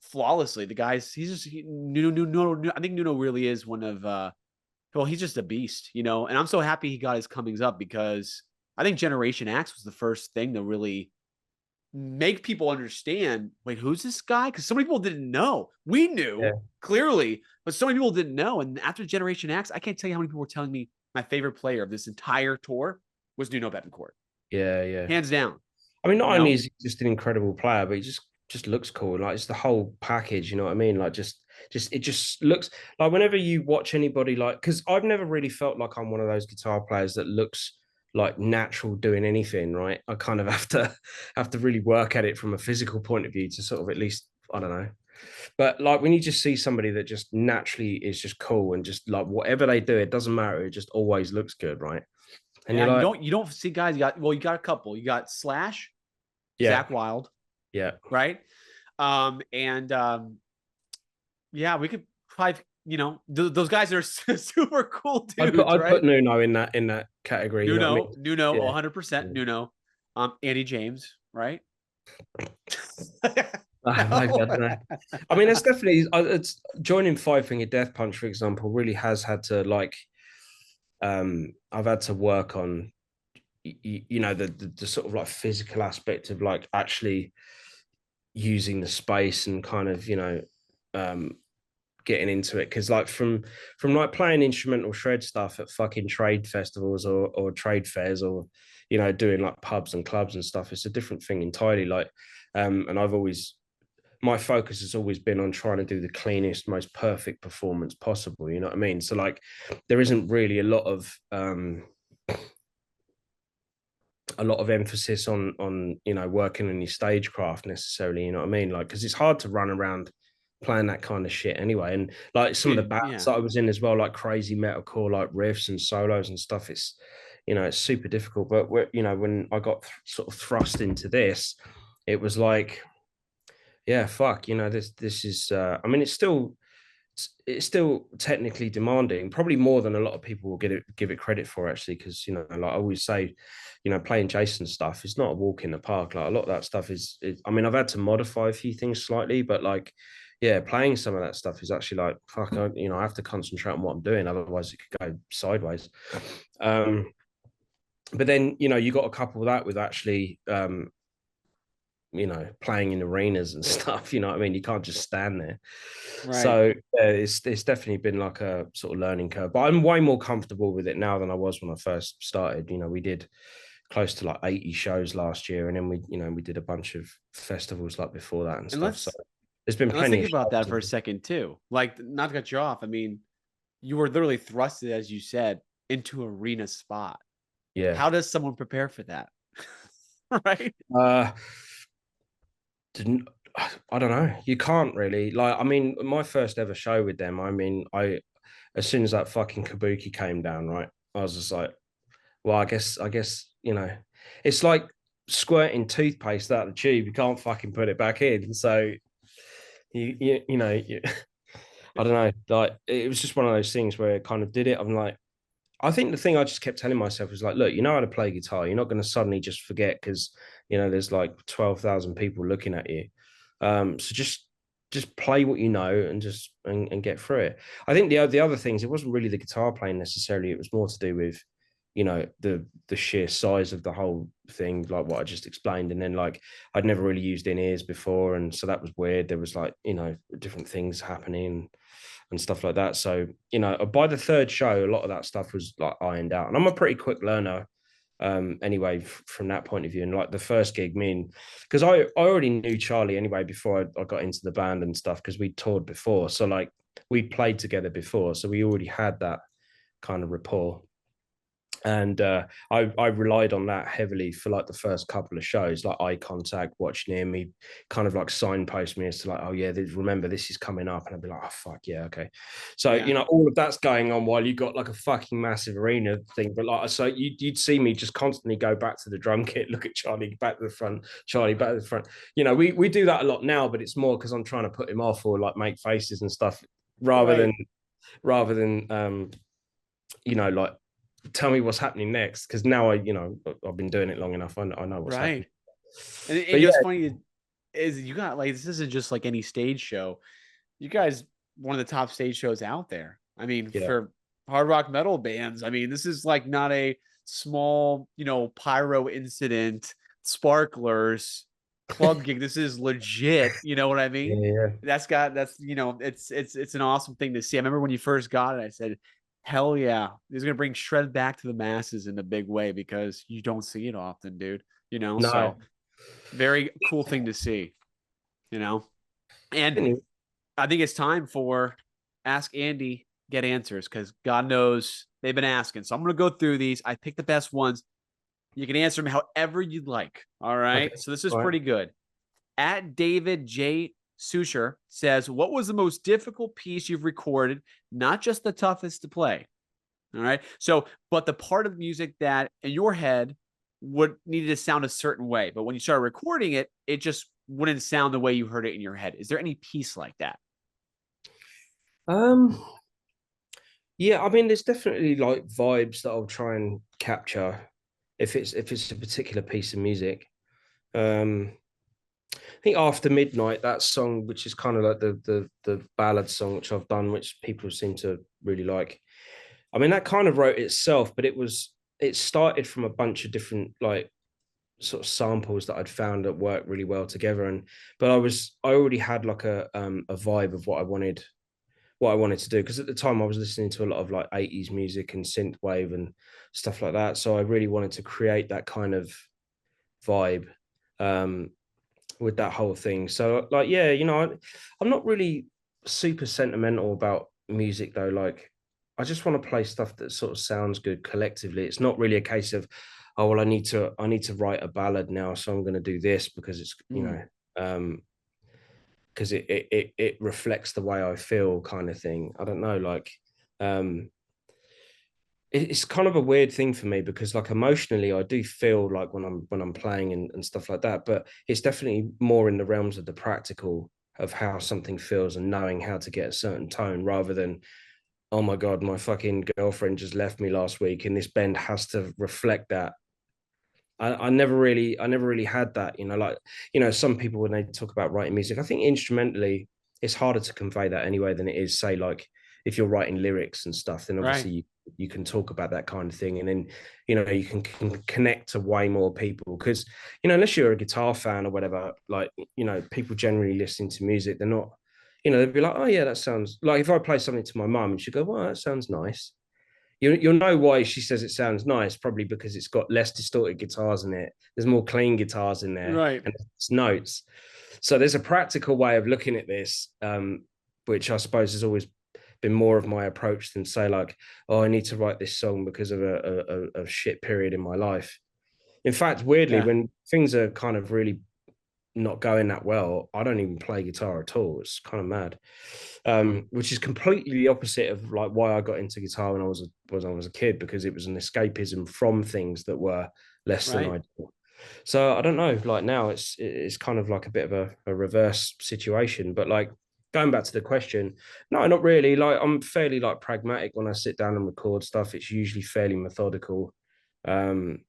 flawlessly. The guys, he's just Nuno. I think Nuno really is one of well, he's just a beast, and I'm so happy he got his comings up because I think Generation X was the first thing to really make people understand, wait, who's this guy? Because so many people didn't know. We Yeah. knew clearly, but so many people didn't know. And after Generation X, I can't tell you how many people were telling me my favorite player of this entire tour was Nuno Betancourt, Yeah. Yeah. hands down. I mean, not You only know, is he just an incredible player, but he just looks cool. Like it's the whole package. You know what I mean? Like just it just looks like whenever you watch anybody like because I've never really felt like I'm one of those guitar players that looks like natural doing anything. Right? I kind of have to really work at it from a physical point of view to sort of at least I don't know. But like when you just see somebody that just naturally is just cool and just like whatever they do, it doesn't matter. It just always looks good, right? And yeah, you're you like, don't see guys. You got a couple. You got Slash, yeah, Zach Wild, yeah, right? And yeah, we could probably those guys are super cool I'd put dudes, right? Nuno in that category. You know what I mean? Nuno, Yeah. 100% Nuno. Andy James, right? Maybe, I don't know. I mean, it's definitely it's joining Five Finger Death Punch, for example, really has had to like I've had to work on the sort of like physical aspect of like actually using the space and kind of um getting into it because like from like playing instrumental shred stuff at fucking trade festivals or trade fairs or doing like pubs and clubs and stuff, it's a different thing entirely. Like and I've always my focus has always been on trying to do the cleanest, most perfect performance possible. You know what I mean? So like, there isn't really a lot of emphasis on working on your stagecraft necessarily. You know what I mean? Like, because it's hard to run around playing that kind of shit anyway. And like some of the Dude, bands yeah. that I was in as well, like crazy metalcore, like riffs and solos and stuff. It's super difficult. But when I got sort of thrust into this, it was like, yeah, fuck, this is I mean it's still technically demanding, probably more than a lot of people will give it credit for actually, because like I always say, playing Jason stuff is not a walk in the park. Like a lot of that stuff is I mean, I've had to modify a few things slightly, but like yeah, playing some of that stuff is actually like fuck, I have to concentrate on what I'm doing, otherwise it could go sideways. um but then you got to couple that with actually playing in arenas and stuff. You know what I mean? You can't just stand there. Right. So yeah, it's definitely been like a sort of learning curve. But I'm way more comfortable with it now than I was when I first started. We did close to like 80 shows last year, and then we did a bunch of festivals like before that and And stuff. So let's there's been and let's plenty think of about that shows. for a second too. Like, not to cut you off. I mean, you were literally thrusted, as you said, into arena spot. Yeah. How does someone prepare for that? Right? Uh, didn't I don't know. You can't really like. I mean, my first ever show with them. I mean, I as soon as that fucking kabuki came down, right, I was just like, well, I guess it's like squirting toothpaste out of the tube. You can't fucking put it back in. So I don't know. Like it was just one of those things where it kind of did it. I'm like, I think the thing I just kept telling myself was like, look, you know how to play guitar. You're not going to suddenly just forget because there's like 12,000 people looking at you. So just play what you know and just and get through it. I think the other things, it wasn't really the guitar playing necessarily. It was more to do with the sheer size of the whole thing, like what I just explained. And then like I'd never really used in ears before, and so that was weird. There was like different things happening and stuff like that. So by the third show, a lot of that stuff was like ironed out, and I'm a pretty quick learner anyway from that point of view. And like the first gig, because I already knew Charlie anyway before I got into the band and stuff, because we toured before, so like we'd played together before, so we already had that kind of rapport. And I relied on that heavily for like the first couple of shows, like eye contact, watch near me, kind of like signpost me as to like, oh yeah, remember this is coming up, and I'd be like, oh fuck yeah, okay. So Yeah. all of that's going on while you got like a fucking massive arena thing. But like, so you'd see me just constantly go back to the drum kit, look at Charlie, back to the front, Charlie, back to the front. We do that a lot now, but it's more because I'm trying to put him off or like make faces and stuff rather Right. than rather than like tell me what's happening next, because now I've been doing it long enough. I know what's happening. Right. And But you know yeah, what's funny is you got like, this isn't just like any stage show. You guys, one of the top stage shows out there. I mean, yeah, for hard rock metal bands, I mean, this is like not a small, pyro incident, sparklers, club gig. This is legit. You know what I mean? yeah, It's an awesome thing to see. I remember when you first got it, I said, hell yeah, he's gonna bring shred back to the masses in a big way, because you don't see it often, dude. no, So very cool thing to see, you know. And I think it's time for Ask Andy, Get Answers, because God knows they've been asking. So I'm going to go through these. I picked the best ones. You can answer them however you'd like. All okay, right. So this is all right. pretty good. At David J. Susher says, what was the most difficult piece you've recorded? Not just the toughest to play. All right. So, but the part of music that in your head would needed to sound a certain way, but when you started recording it, it just wouldn't sound the way you heard it in your head. Is there any piece like that? Um, yeah, I mean, there's definitely like vibes that I'll try and capture if it's a particular piece of music. Um, I think After Midnight, that song, which is kind of like the ballad song, which I've done, which people seem to really like. I mean, that kind of wrote itself, but it started from a bunch of different like sort of samples that I'd found that worked really well together. And but I already had like a vibe of what I wanted to do because at the time I was listening to a lot of like 80s music and synth wave and stuff like that. So I really wanted to create that kind of vibe. Um, with that whole thing. So like, yeah, I'm not really super sentimental about music though. Like, I just want to play stuff that sort of sounds good collectively. It's not really a case of, oh well, I need to write a ballad now, so I'm going to do this because it's um, because it reflects the way I feel, kind of thing. I don't know, like um it's kind of a weird thing for me because like emotionally I do feel like when I'm playing and stuff like that, but it's definitely more in the realms of the practical of how something feels and knowing how to get a certain tone rather than, oh my god, my fucking girlfriend just left me last week and this bend has to reflect that. I never really had that, like, some people when they talk about writing music, I think instrumentally it's harder to convey that anyway than it is, say, like if you're writing lyrics and stuff, then obviously Right. you can talk about that kind of thing. And then, you can connect to way more people because, unless you're a guitar fan or whatever, like, people generally listening to music, they're not, they'd be like, oh yeah, that sounds like if I play something to my mum and she'd go, well, that sounds nice. You'll know why she says it sounds nice, probably because it's got less distorted guitars in it. There's more clean guitars in there Right. and it's notes. So there's a practical way of looking at this, which I suppose has always been more of my approach than say like, oh, I need to write this song because of a shit period in my life. In fact, weirdly, Yeah. when things are kind of really not going that well, I don't even play guitar at all. It's kind of mad, which is completely the opposite of like why I got into guitar when I was a kid because it was an escapism from things that were less than Right. ideal. So I don't know. Like now, it's kind of like a bit of a reverse situation. But like going back to the question, no, not really. Like I'm fairly like pragmatic when I sit down and record stuff. It's usually fairly methodical. Um,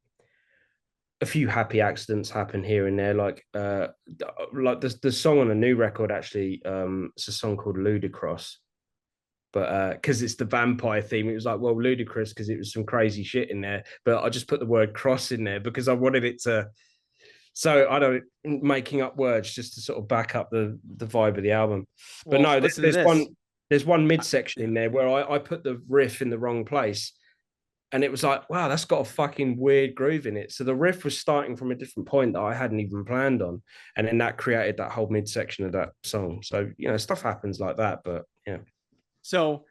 a few happy accidents happen here and there. Like the song on a new record actually, it's a song called Ludicrous, but because it's the vampire theme, it was like, well, ludicrous because it was some crazy shit in there. But I just put the word cross in there because I wanted it to. So I don't making up words just to sort of back up the vibe of the album. But Well, no, listen to this. there's one I- midsection in there where I put the riff in the wrong place and it was like, wow, that's got a fucking weird groove in it. So the riff was starting from a different point that I hadn't even planned on, and then that created that whole midsection of that song. So stuff happens like that, but yeah, So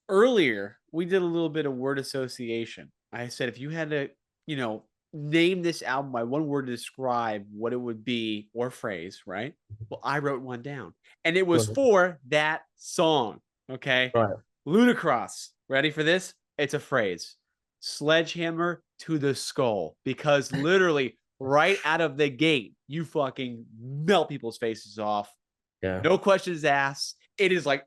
earlier, we did a little bit of word association. I said if you had to, you know, name this album by one word to describe what it would be or phrase, right? Well, I wrote one down, and it was for that song. Okay, right, Ludicrous. Ready for this? It's a phrase. Sledgehammer to the skull, because literally right out of the gate, you fucking melt people's faces off. yeah, No questions asked. It is like,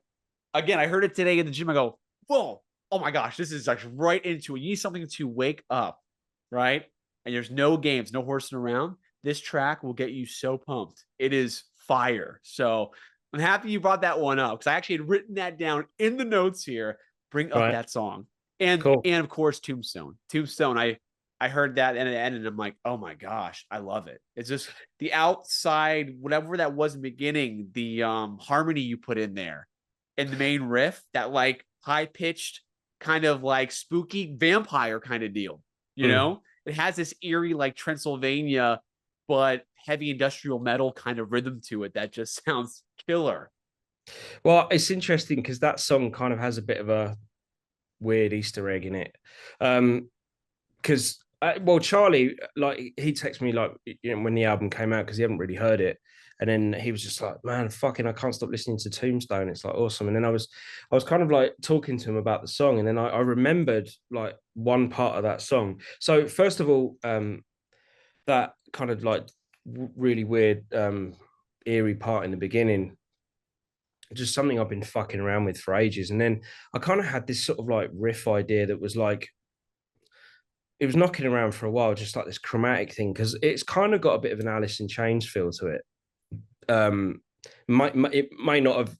again, I heard it today in the gym. I go, whoa, oh my gosh, this is like right into it. You need something to wake up, right? And there's no games, no horsing around. This track will get you so pumped. It is fire. So I'm happy you brought that one up because I actually had written that down in the notes here. Bring up right, that song. And cool. of course Tombstone. Tombstone, I heard that and I'm like, oh my gosh, I love it. It's just the outside, whatever that was in the beginning, the harmony you put in there and the main riff, that like high pitched kind of like spooky vampire kind of deal. You Mm. know, it has this eerie like Transylvania, but heavy industrial metal kind of rhythm to it that just sounds killer. Well, it's interesting because that song kind of has a bit of a weird Easter egg in it. Because well, Charlie, like he texted me like when the album came out because he hadn't really heard it, and then he was just like, "Man, fucking, I can't stop listening to Tombstone. It's like awesome." And then I was kind of like talking to him about the song, and then I remembered like one part of that song. So first of all, that kind of like really weird, eerie part in the beginning just something I've been fucking around with for ages. And then I kind of had this sort of like riff idea that was like, it was knocking around for a while, just like this chromatic thing, because it's kind of got a bit of an Alice in Chains feel to it. It might not have,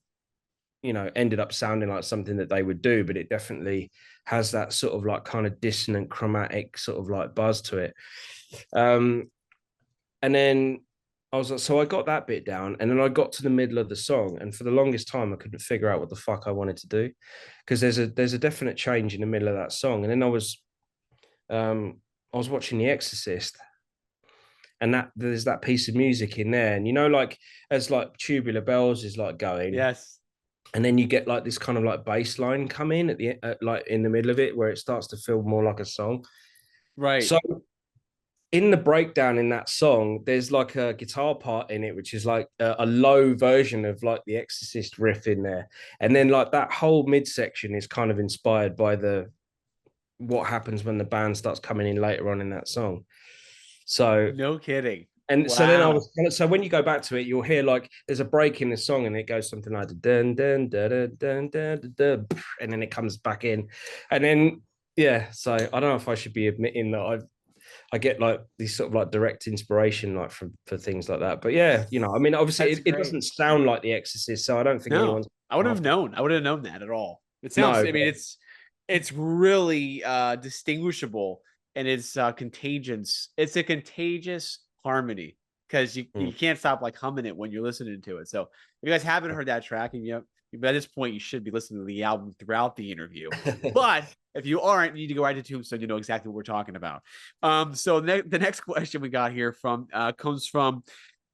ended up sounding like something that they would do, but it definitely has that sort of like kind of dissonant chromatic sort of like buzz to it. And then I was like, so I got that bit down, and then I got to the middle of the song, and for the longest time I couldn't figure out what the fuck I wanted to do, because there's a definite change in the middle of that song. And then I was watching The Exorcist, and that there's that piece of music in there, and like as like Tubular Bells is like going, Yes. and then you get like this kind of like bass line come in like in the middle of it, where it starts to feel more like a song. Right. So in the breakdown in that song, there's like a guitar part in it, which is like a low version of like the Exorcist riff in there. And then like that whole midsection is kind of inspired by the what happens when the band starts coming in later on in that song. So No kidding. and so then I Wow. was so when you go back to it, you'll hear like there's a break in the song and it goes something like dun dun dun dun dun dun, dun, and then it comes back in. And then yeah, so I don't know if I should be admitting that I get like these sort of like direct inspiration like for things like that. But yeah, I mean, obviously That's it great. doesn't sound like The Exorcist, so I don't think No, anyone's I would have after. known. I would have known that at all. It sounds, No, I mean, it's really distinguishable and it's contagious. It's a contagious harmony because you mm. can't stop like humming it when you're listening to it. So if you guys haven't heard that track, and by this point you should be listening to the album throughout the interview. But if you aren't, you need to go right to Tombstone. You know exactly what we're talking about. So the next question we got here from comes from,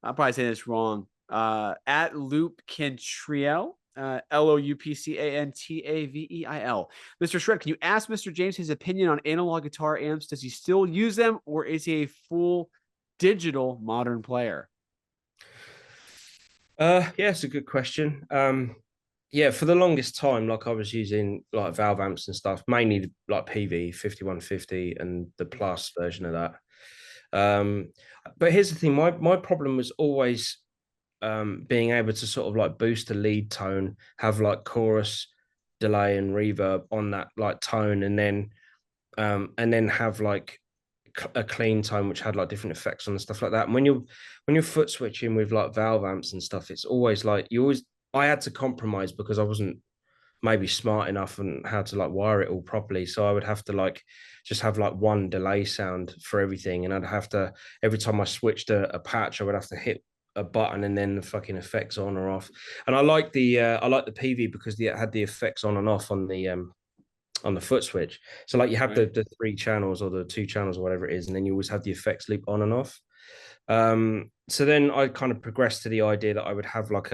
I'll probably say this wrong, at Loop Kentriel, Loupcantaveil. Mr. Shred, can you ask Mr. James his opinion on analog guitar amps? Does he still use them, or is he a full digital modern player? Yeah, it's a good question. Yeah, for the longest time, like I was using like valve amps and stuff, mainly like PV 5150 and the plus version of that. Um, but here's the thing, my problem was always being able to sort of like boost a lead tone, have like chorus delay and reverb on that like tone, and then have like a clean tone which had like different effects on and stuff like that. And when you're foot switching with like valve amps and stuff, it's always like I had to compromise because I wasn't maybe smart enough and how to like wire it all properly. So I would have to like just have like one delay sound for everything. And I'd have to, every time I switched a patch, I would have to hit a button and then the fucking effects on or off. And I like the PV because it had the effects on and off on the foot switch. So like you have Right. the three channels or the two channels or whatever it is, and then you always have the effects loop on and off. So then I kind of progressed to the idea that I would have like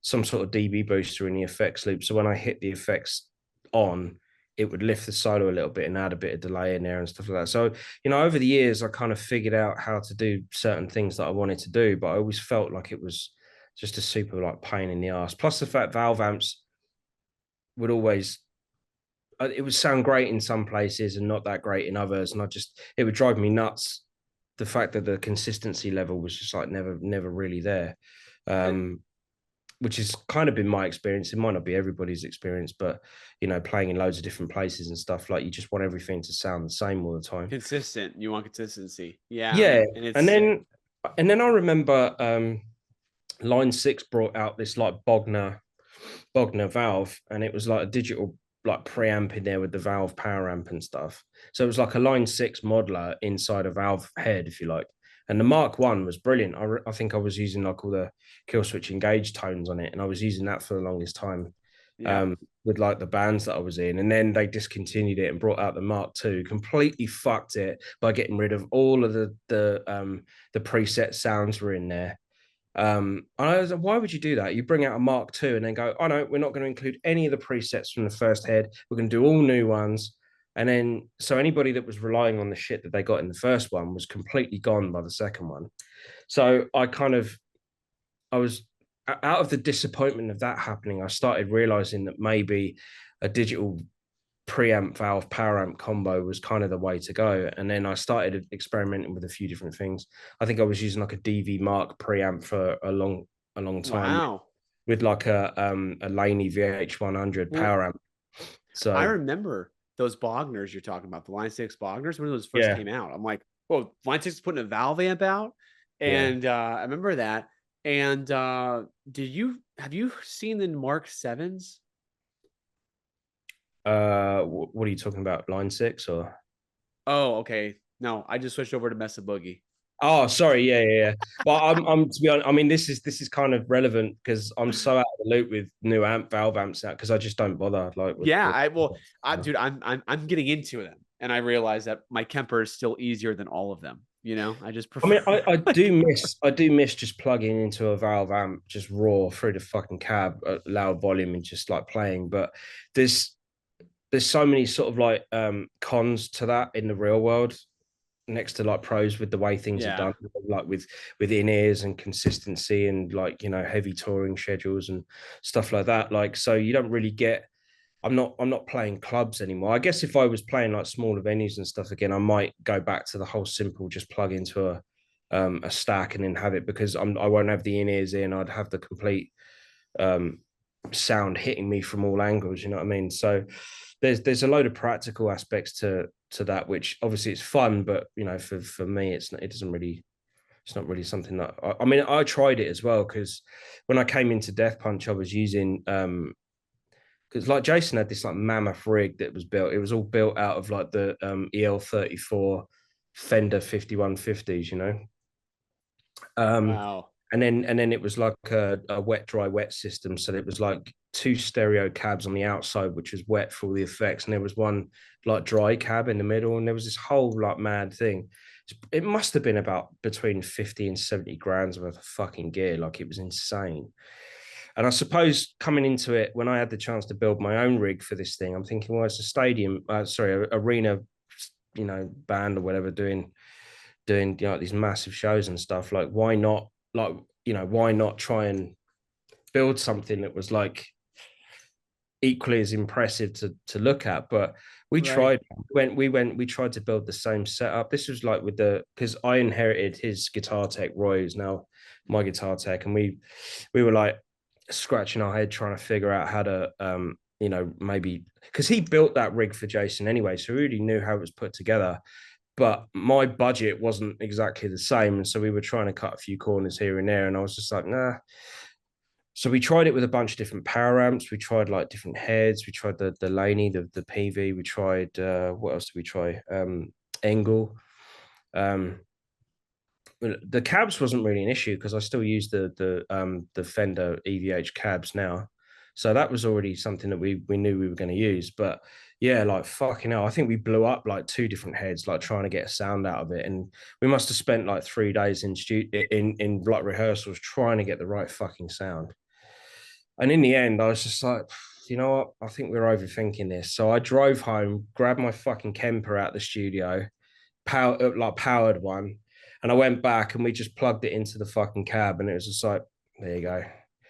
some sort of dB booster in the effects loop. So when I hit the effects on, it would lift the solo a little bit and add a bit of delay in there and stuff like that. So, over the years, I kind of figured out how to do certain things that I wanted to do, but I always felt like it was just a super like pain in the ass. Plus the fact valve amps would always it would sound great in some places and not that great in others. And it would drive me nuts. The fact that the consistency level was just like never really there. And Which has kind of been my experience. It might not be everybody's experience, but playing in loads of different places and stuff, like you just want everything to sound the same all the time. consistent. You want consistency. Yeah. Yeah. And And it's then I remember Line 6 brought out this like Bogner valve, and it was like a digital like preamp in there with the valve power amp and stuff. So it was like a line 6 modeler inside a valve head, if you like. And the Mark One was brilliant. I think I was using like all the kill switch engage tones on it, and I was using that for the longest time yeah. with like the bands that I was in. And then they discontinued it and brought out the Mark Two, completely fucked it by getting rid of all of the preset sounds were in there. And I was like, why would you do that? You bring out a Mark II and then go, oh no, we're not going to include any of the presets from the first head. We're going to do all new ones. And then, so anybody that was relying on the shit that they got in the first one was completely gone by the second one. So I was out of the disappointment of that happening. I started realizing that maybe a digital preamp valve power amp combo was kind of the way to go. And then I started experimenting with a few different things. I think I was using like a DV Mark preamp for a long time. Wow. with like a Laney VH100 Well, power amp. I So remember those Bogners you're talking about, the Line 6 Bogners, when those first yeah, came out. I'm like, oh, Line 6 is putting a valve amp out. yeah. And I remember that. And did you have you seen the Mark Sevens? What are you talking about? Line six or? Oh, okay. No, I just switched over to Mesa Boogie. Oh, sorry. Yeah, yeah, yeah. Well, I'm to be honest. I mean, this is kind of relevant because I'm so out of the loop with new valve amps out because I just don't bother. Like Yeah, with dude, I'm getting into them, and I realize that my Kemper is still easier than all of them. I just I mean, prefer I like, do miss just plugging into a valve amp, just raw through the fucking cab at loud volume and just like playing. But there's there's so many sort of like cons to that in the real world next to like pros with the way things are yeah, done, like with in-ears and consistency and like heavy touring schedules and stuff like that. Like so you don't really get I'm not playing clubs anymore. I guess if I was playing like smaller venues and stuff again, I might go back to the whole simple just plug into a stack and then have it because I won't have the in-ears in. I'd have the complete um sound hitting me from all angles, you know what I mean? So there's a load of practical aspects to that, which obviously it's fun, but for me it doesn't really it's not really something that I mean I tried it as well because when I came into Death Punch I was using because like Jason had this like mammoth rig that was built. It was all built out of like the EL34 Fender 5150s, um, wow, and then it was like a wet dry wet system. So it was like two stereo cabs on the outside, which was wet for all the effects, and there was one like dry cab in the middle, and there was this whole like mad thing. It must have been about between 50 and 70 grand's worth of fucking gear. Like it was insane. And I suppose coming into it, when I had the chance to build my own rig for this thing, I'm thinking, well, it's a stadium, sorry, arena, band or whatever doing these massive shows and stuff. Like, why not? Like, why not try and build something that was like equally as impressive to look at? But we right, tried. We tried to build the same setup. This was like with because I inherited his guitar tech. Roy is now my guitar tech, and we were like scratching our head trying to figure out how to maybe because he built that rig for Jason anyway, so we already knew how it was put together. But my budget wasn't exactly the same, and so we were trying to cut a few corners here and there, and I was just like, nah. So we tried it with a bunch of different power amps. We tried like different heads. We tried the Laney, the PV. We tried what else did we try? Engel. Um, the cabs wasn't really an issue because I still use the Fender EVH cabs now, so that was already something that we knew we were going to use. But yeah, like fucking hell, I think we blew up like two different heads, like trying to get a sound out of it, and we must have spent like 3 days in like rehearsals trying to get the right fucking sound. And in the end, I was just like, you know what? I think we're overthinking this. So I drove home, grabbed my fucking Kemper out the studio, powered one, and I went back and we just plugged it into the fucking cab, and it was just like, there you go,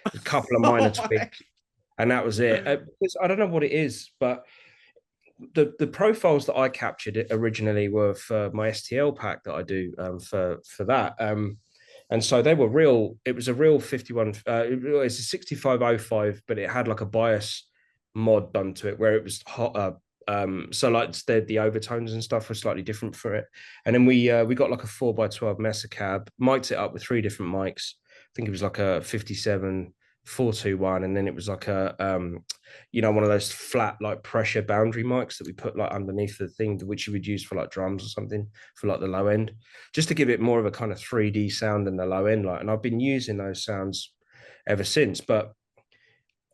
a couple of minor tweaks, and that was it. Because I don't know what it is, but the profiles that I captured originally were for my STL pack that I do for that. And so they were real. It was a real 51. It's a 6505, but it had like a bias mod done to it where it was hot. So like the overtones and stuff were slightly different for it. And then we got like a 4x12 Mesa cab, mic'd it up with three different mics. I think it was like a 57 421, and then it was like one of those flat like pressure boundary mics that we put like underneath the thing, which you would use for like drums or something for like the low end, just to give it more of a kind of 3D sound in the low end. Like, and I've been using those sounds ever since. But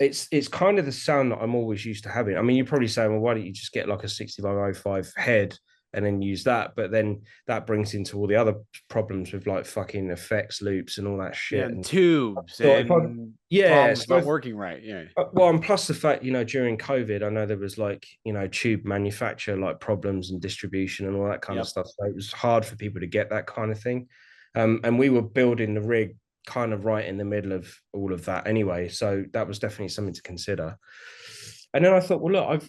it's kind of the sound that I'm always used to having. I mean, you're probably saying, well, why don't you just get like a 6505 head and then use that? But then that brings into all the other problems with like fucking effects loops and all that yeah, shit. and And tubes so if I, and yeah, problems so not if, working right. Yeah, well, and plus the fact, during COVID, I know there was like, tube manufacture like problems and distribution and all that kind of yep, stuff. So it was hard for people to get that kind of thing. And we were building the rig kind of right in the middle of all of that anyway. So that was definitely something to consider. And then I thought, well, look,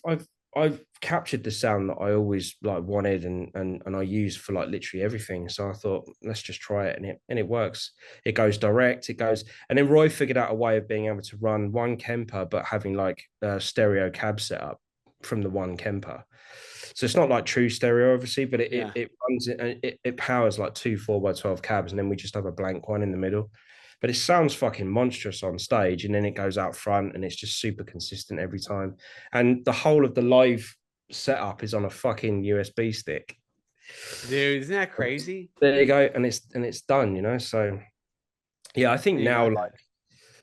I've captured the sound that I always like wanted and I use for like literally everything. So I thought, let's just try it, and it works. It goes direct, it goes, and then Roy figured out a way of being able to run one Kemper but having like a stereo cab set up from the one Kemper. So it's not like true stereo, obviously, but Yeah. it runs it and it powers like two 4x12 cabs, and then we just have a blank one in the middle. But it sounds fucking monstrous on stage, and then it goes out front, and it's just super consistent every time. And the whole of the live setup is on a fucking USB stick. Dude, isn't that crazy? There you go, and it's done, you know. So yeah, I think And you now got like that.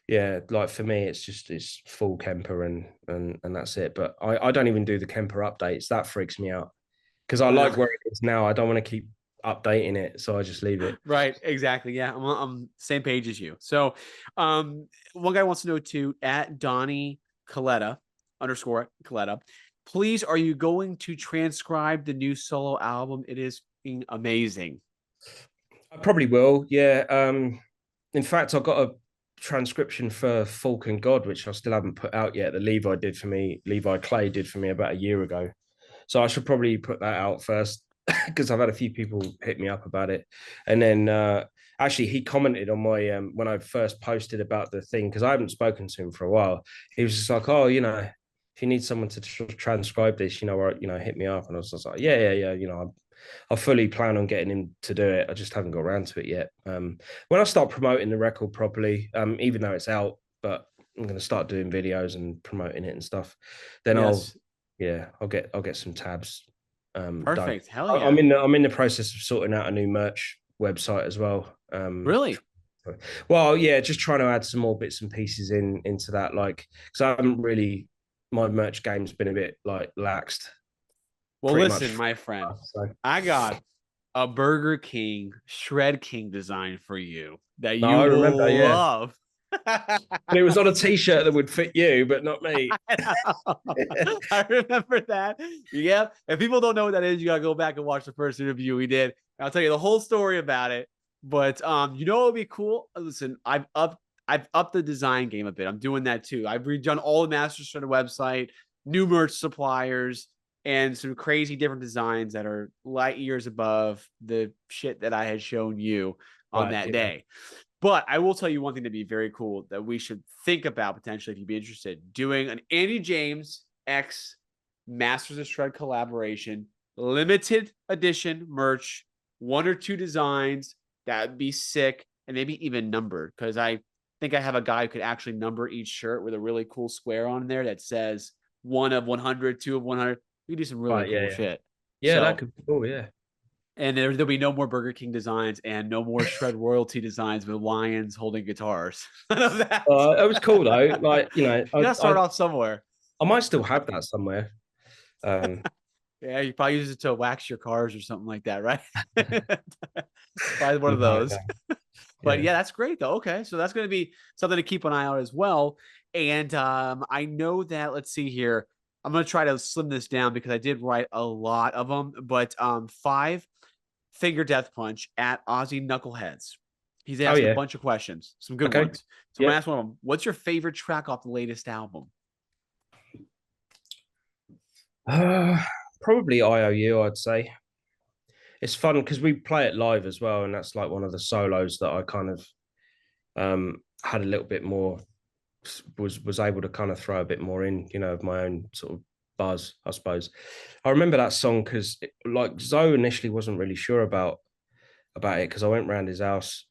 yeah, like for me, it's full Kemper and that's it. But I don't even do the Kemper updates. That freaks me out because I I know. like where it is now. I don't want to keep updating it, so I just leave it. Right, exactly. Yeah, I'm same page as you. So, one guy wants to know too at Donnie Coletta underscore Coletta. Please, are you going to transcribe the new solo album? It is amazing. I probably will. Yeah. In fact, I got a transcription for Falcon God, which I still haven't put out yet. That Levi did for me. Levi Clay did for me about a year ago. So I should probably put that out first because I've had a few people hit me up about it. And then actually he commented on my when I first posted about the thing because I haven't spoken to him for a while. He was just like, "Oh, you know, if you need someone to transcribe this, you know, or you know, hit me up." And I was just like, "Yeah, yeah, yeah." You know, I fully plan on getting him to do it. I just haven't got around to it yet. When I start promoting the record properly, even though it's out, but I'm going to start doing videos and promoting it and stuff. Then Yes, I'll get some tabs done. perfect. Hell yeah. I'm in the process of sorting out a new merch website as well. Really? Well, yeah, just trying to add some more bits and pieces into that, like because I haven't really my merch game's been a bit like laxed, Well, pretty much. listen, my friend, So I got a Burger King Shred King design for you that no, you I remember, will yeah. love. And it was on a t-shirt that would fit you, but not me. I remember that. Yeah. If people don't know what that is, you gotta go back and watch the first interview we did. I'll tell you the whole story about it. But you know what would be cool? Listen, I've upped the design game a bit. I'm doing that too. I've redone all the Masters for the website, new merch suppliers, and some crazy different designs that are light years above the shit that I had shown you on Right, that yeah. day. But I will tell you one thing to be very cool that we should think about potentially if you'd be interested doing an Andy James X Masters of Shred collaboration, limited edition merch, one or two designs that would be sick and maybe even numbered because I think I have a guy who could actually number each shirt with a really cool square on there that says 1 of 100, 2 of 100. We could do some really Right, yeah, cool yeah. shit. Yeah, that So could be cool, yeah. and there'll be no more Burger King designs and no more Shred royalty designs with lions holding guitars. None of that. It was cool though. Like, you know, You gotta start off somewhere. I might still have that somewhere. Um, Yeah, you probably use it to wax your cars or something like that, right? Probably one of no, those. no, But yeah. yeah, that's great though. Okay, so that's going to be something to keep an eye out as well. And I know that. Let's see here. I'm going to try to slim this down because I did write a lot of them. But five Finger Death Punch at Aussie Knuckleheads. He's Oh asking a yeah. bunch of questions, some good Okay. ones. So I'm gonna Yep. ask one of them. What's your favorite track off the latest album? Uh, Probably IOU, I'd say. It's fun because we play it live as well, and that's like one of the solos that I kind of had a little bit more was able to kind of throw a bit more in, you know, of my own sort of buzz, I suppose. I remember that song because like Zoe initially wasn't really sure about it because I went round his house,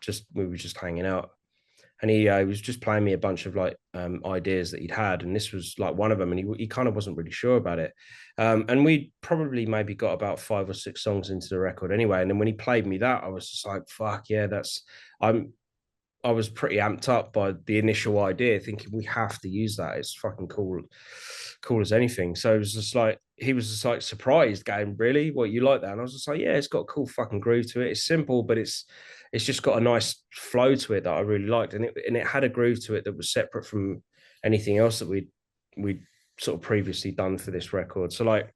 just we were just hanging out, and he was just playing me a bunch of like ideas that he'd had, and this was like one of them, and he kind of wasn't really sure about it, and we probably maybe got about 5 or 6 songs into the record anyway, and then when he played me that, I was just like, fuck yeah, that's I'm I was pretty amped up by the initial idea, thinking we have to use that. It's fucking cool, cool as anything. So it was just like he was just like surprised, going, "Really? What you like that?" And I was just like, "Yeah, it's got a cool fucking groove to it. It's simple, but it's just got a nice flow to it that I really liked, and it had a groove to it that was separate from anything else that we sort of previously done for this record. So like,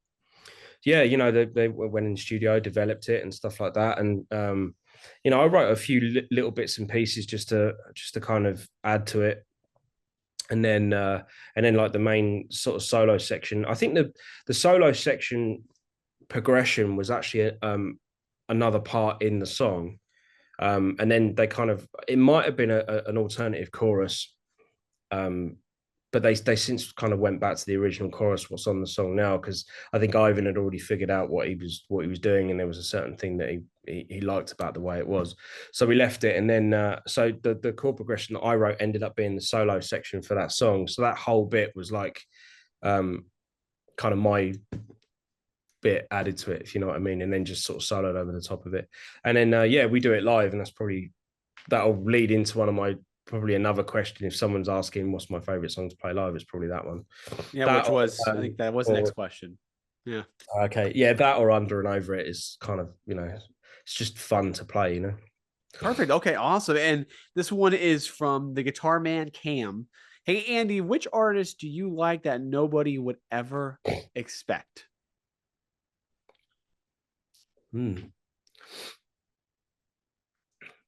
yeah, you know, they went in the studio, developed it and stuff like that, and you know, I wrote a few little bits and pieces just to kind of add to it. and then like the main sort of solo section. I think the solo section progression was actually another part in the song. And then they kind of, it might have been an alternative chorus, um, but they since kind of went back to the original chorus, what's on the song now, because I think Ivan had already figured out what he was doing, and there was a certain thing that he liked about the way it was, so we left it. And then so the chord progression that I wrote ended up being the solo section for that song. So that whole bit was like um, kind of my bit added to it, if you know what I mean, and then just sort of soloed over the top of it. And then yeah, we do it live, and that'll lead into one of my probably another question. If someone's asking what's my favorite song to play live, it's probably that one. Yeah, That which was, I think that was the next or question. Yeah. okay, yeah, that or Under and Over It is kind of, it's just fun to play, Perfect. Okay, awesome. And this one is from the Guitar Man Cam. Hey Andy, which artist do you like that nobody would ever expect? Hmm.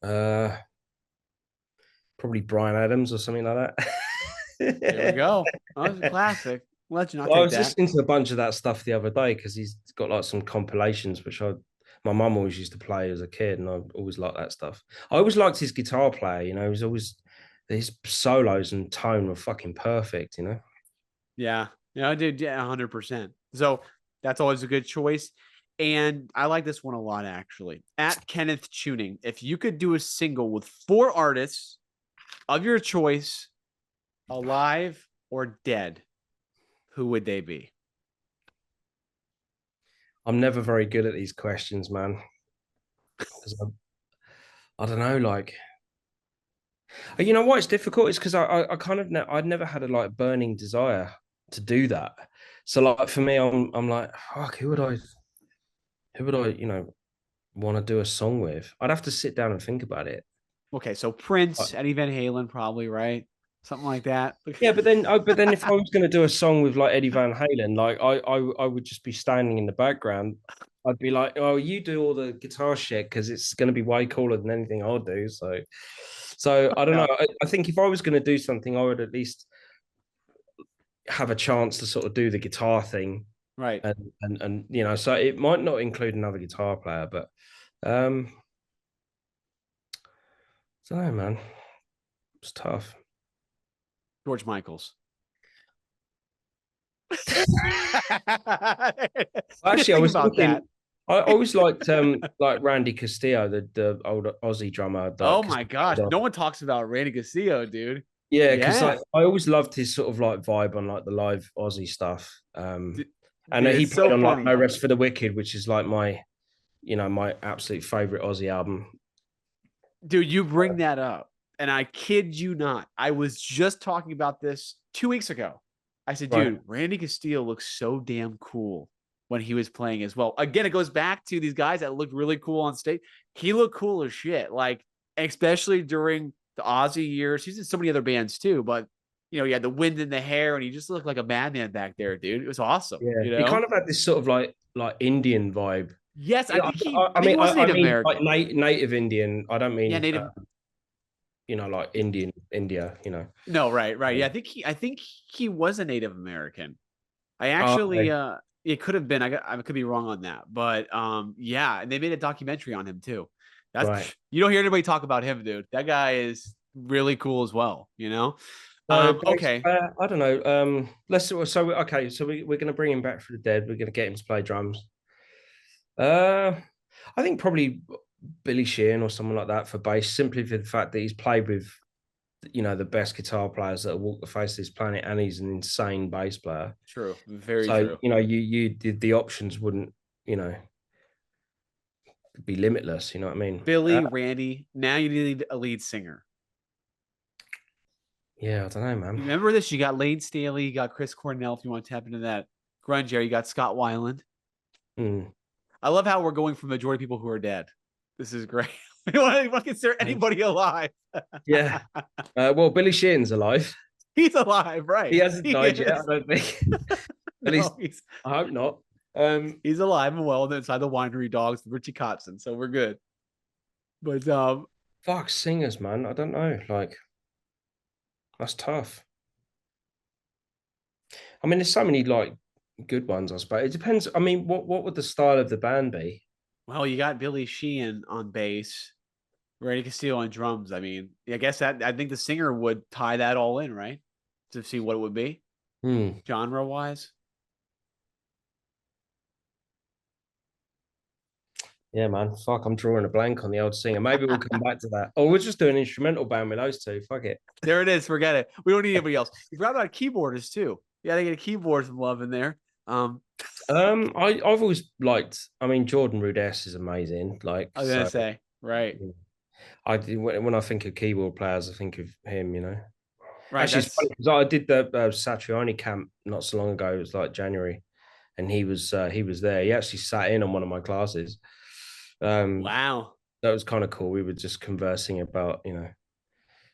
Uh, Probably Brian Adams or something like There we that. go. Oh, it's a classic. Legend, I'll Well, I take was that. listening to a bunch of that stuff the other day because he's got like some compilations which my mum always used to play as a kid, and I always liked that stuff. I always liked his guitar player. He was always his solos and tone were fucking perfect. Yeah. Yeah, I did. Yeah, 100%. So that's always a good choice. And I like this one a lot, actually. At Kenneth Tuning, if you could do a single with 4 artists of your choice, alive or dead, who would they be? I'm never very good at these questions, man, because I don't know, like. You know why it's difficult? It's because I kind of I'd never had a like burning desire to do that. So like for me, I'm like, fuck, who would I want to do a song with? I'd have to sit down and think about it. Okay, so Prince, Like, Eddie Van Halen, probably, right? Something like that. yeah, but then if I was going to do a song with like Eddie Van Halen, like I would just be standing in the background. I'd be like, oh, you do all the guitar shit because it's going to be way cooler than anything I'll do. So I don't Yeah, know. I think if I was going to do something, I would at least have a chance to sort of do the guitar thing, right. and so it might not include another guitar player, but um I don't know, man. It's tough. George Michaels. Actually, I Think was about that. thinking I always liked like Randy Castillo, the old Aussie drummer, Oh like my gosh, no one talks about Randy Castillo, dude. yeah, because Yeah, like I always loved his sort of like vibe on like the live Aussie stuff. dude, And he it's so played on like funny. No Rest for the Wicked, which is like my absolute favorite Aussie album. Dude, you bring that up, and I kid you not. I was just talking about this 2 weeks ago. I said, Right. dude, Randy Castillo looks so damn cool when he was playing as well. Again, it goes back to these guys that looked really cool on stage. He looked cool as shit. Like, especially during the Aussie years. He's in so many other bands too, but he had the wind in the hair and he just looked like a madman back there, dude. It was awesome, Yeah, you he kind know? of had this sort of like Indian vibe. Yes, I Yeah, think he I I think he mean, was Native like American. native Indian. I don't Yeah, mean Native. like Indian India. No, right, right. Yeah, Um, I think he was a Native American. I oh, actually okay. it could have been. I could be wrong on that. But yeah, and they made a documentary on him too. Right. That's you don't hear anybody talk about him, dude. That guy is really cool as well, you know? So Okay. I don't know. Okay. So we're going to bring him back for the dead. We're going to get him to play drums. Uh, I think probably Billy Sheehan or someone like that for bass, simply for the fact that he's played with the best guitar players that have walked the face of this planet, and he's an insane bass player. True. Very So true. you the options wouldn't you know be limitless. You know what I mean? Billy, Randy, now you need a lead singer. Yeah, I don't know, You man. remember this? You got Lane Staley, you got Chris Cornell if you want to tap into that grunge era. You got Scott Weiland. Mm. I love how we're going for majority people who are dead. This is great. We don't want to consider anybody alive. Yeah. Well, Billy Sheehan's alive. He's alive, He right? hasn't He died yet, I is. don't think. At least No, he's I hope not. he's alive and well inside the winery dogs, Richie Kotzen. So we're good. But Fuck singers, man. I don't know. Like that's tough. I mean, there's so many like good ones, I suppose. It depends. I mean, what would the style of the band be? Well, you got Billy Sheehan on bass, Randy Castillo on drums. I mean, I guess that I think the singer would tie that all in, right? To see what it would be Hmm. genre wise. Yeah, man. Fuck, I'm drawing a blank on the old singer. Maybe we'll come back to that. Or we'll just do an instrumental band with those two. Fuck it. There it is. Forget it. We don't need anybody else. You forgot about keyboarders too. You gotta get a keyboard some love in there. Um, I've always liked. I mean, Jordan Rudess is amazing. Like, I was gonna so say, right, when I think of keyboard players, I think of him. right. Actually, it's That's funny because I did the Satriani camp not so long ago. It was like January, and he was there. He actually sat in on one of my classes. Um, wow. that was kind of cool. We were just conversing about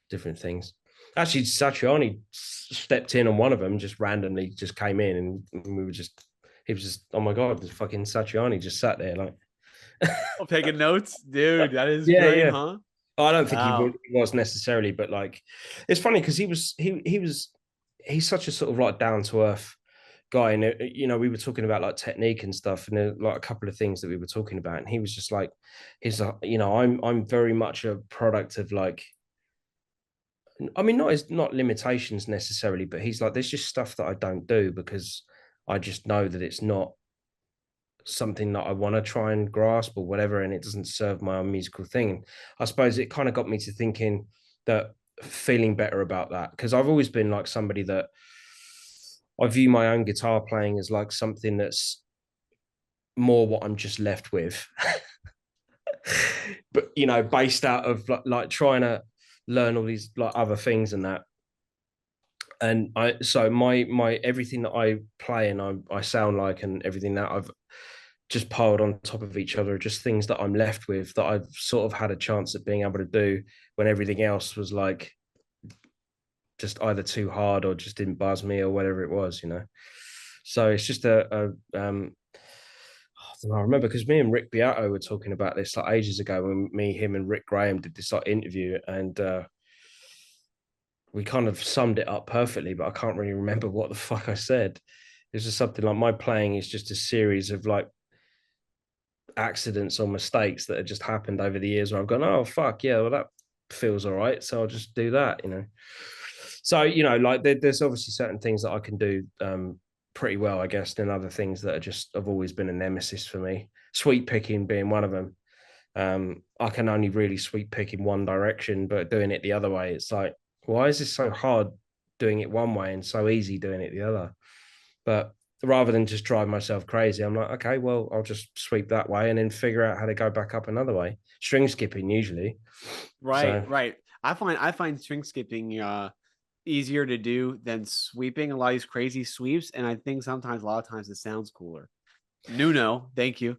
different things. Actually, Satriani stepped in on one of them, just randomly, just came in, and we were just. He was just, oh my god, this fucking Satriani just sat there like, I'm taking notes, dude. That is yeah, great, yeah. huh? I don't think Wow. he was necessarily, but like, it's funny because he's such a sort of like down to earth guy, and we were talking about like technique and stuff, and like a couple of things that we were talking about, and he was just like, I'm very much a product of like, I mean, not limitations necessarily, but he's like, there's just stuff that I don't do because I just know that it's not something that I want to try and grasp or whatever, and it doesn't serve my own musical thing. And I suppose it kind of got me to thinking that feeling better about that because I've always been like somebody that I view my own guitar playing as like something that's more what I'm just left with, but based out of like trying to learn all these like other things and that. And my everything that I play and I sound like and everything that I've just piled on top of each other, just things that I'm left with that I've sort of had a chance at being able to do when everything else was like just either too hard or just didn't buzz me or whatever it was. So it's just I remember because me and Rick Beato were talking about this like ages ago when him, and Rick Graham did this like interview, and we kind of summed it up perfectly, but I can't really remember what the fuck I said. It's just something like my playing is just a series of like accidents or mistakes that have just happened over the years where I've gone, oh fuck yeah, well that feels all right, so I'll just do that. So like there's obviously certain things that I can do pretty well, I guess, and other things that are just have always been a nemesis for me. Sweep picking being one of them. I can only really sweep pick in one direction, but doing it the other way, it's like, why is this so hard doing it one way and so easy doing it the other? But rather than just drive myself crazy, I'm like, okay, well, I'll just sweep that way and then figure out how to go back up another way. String skipping usually. Right, So right. I find string skipping easier to do than sweeping a lot of these crazy sweeps, and I think sometimes a lot of times it sounds cooler. Nuno, thank you.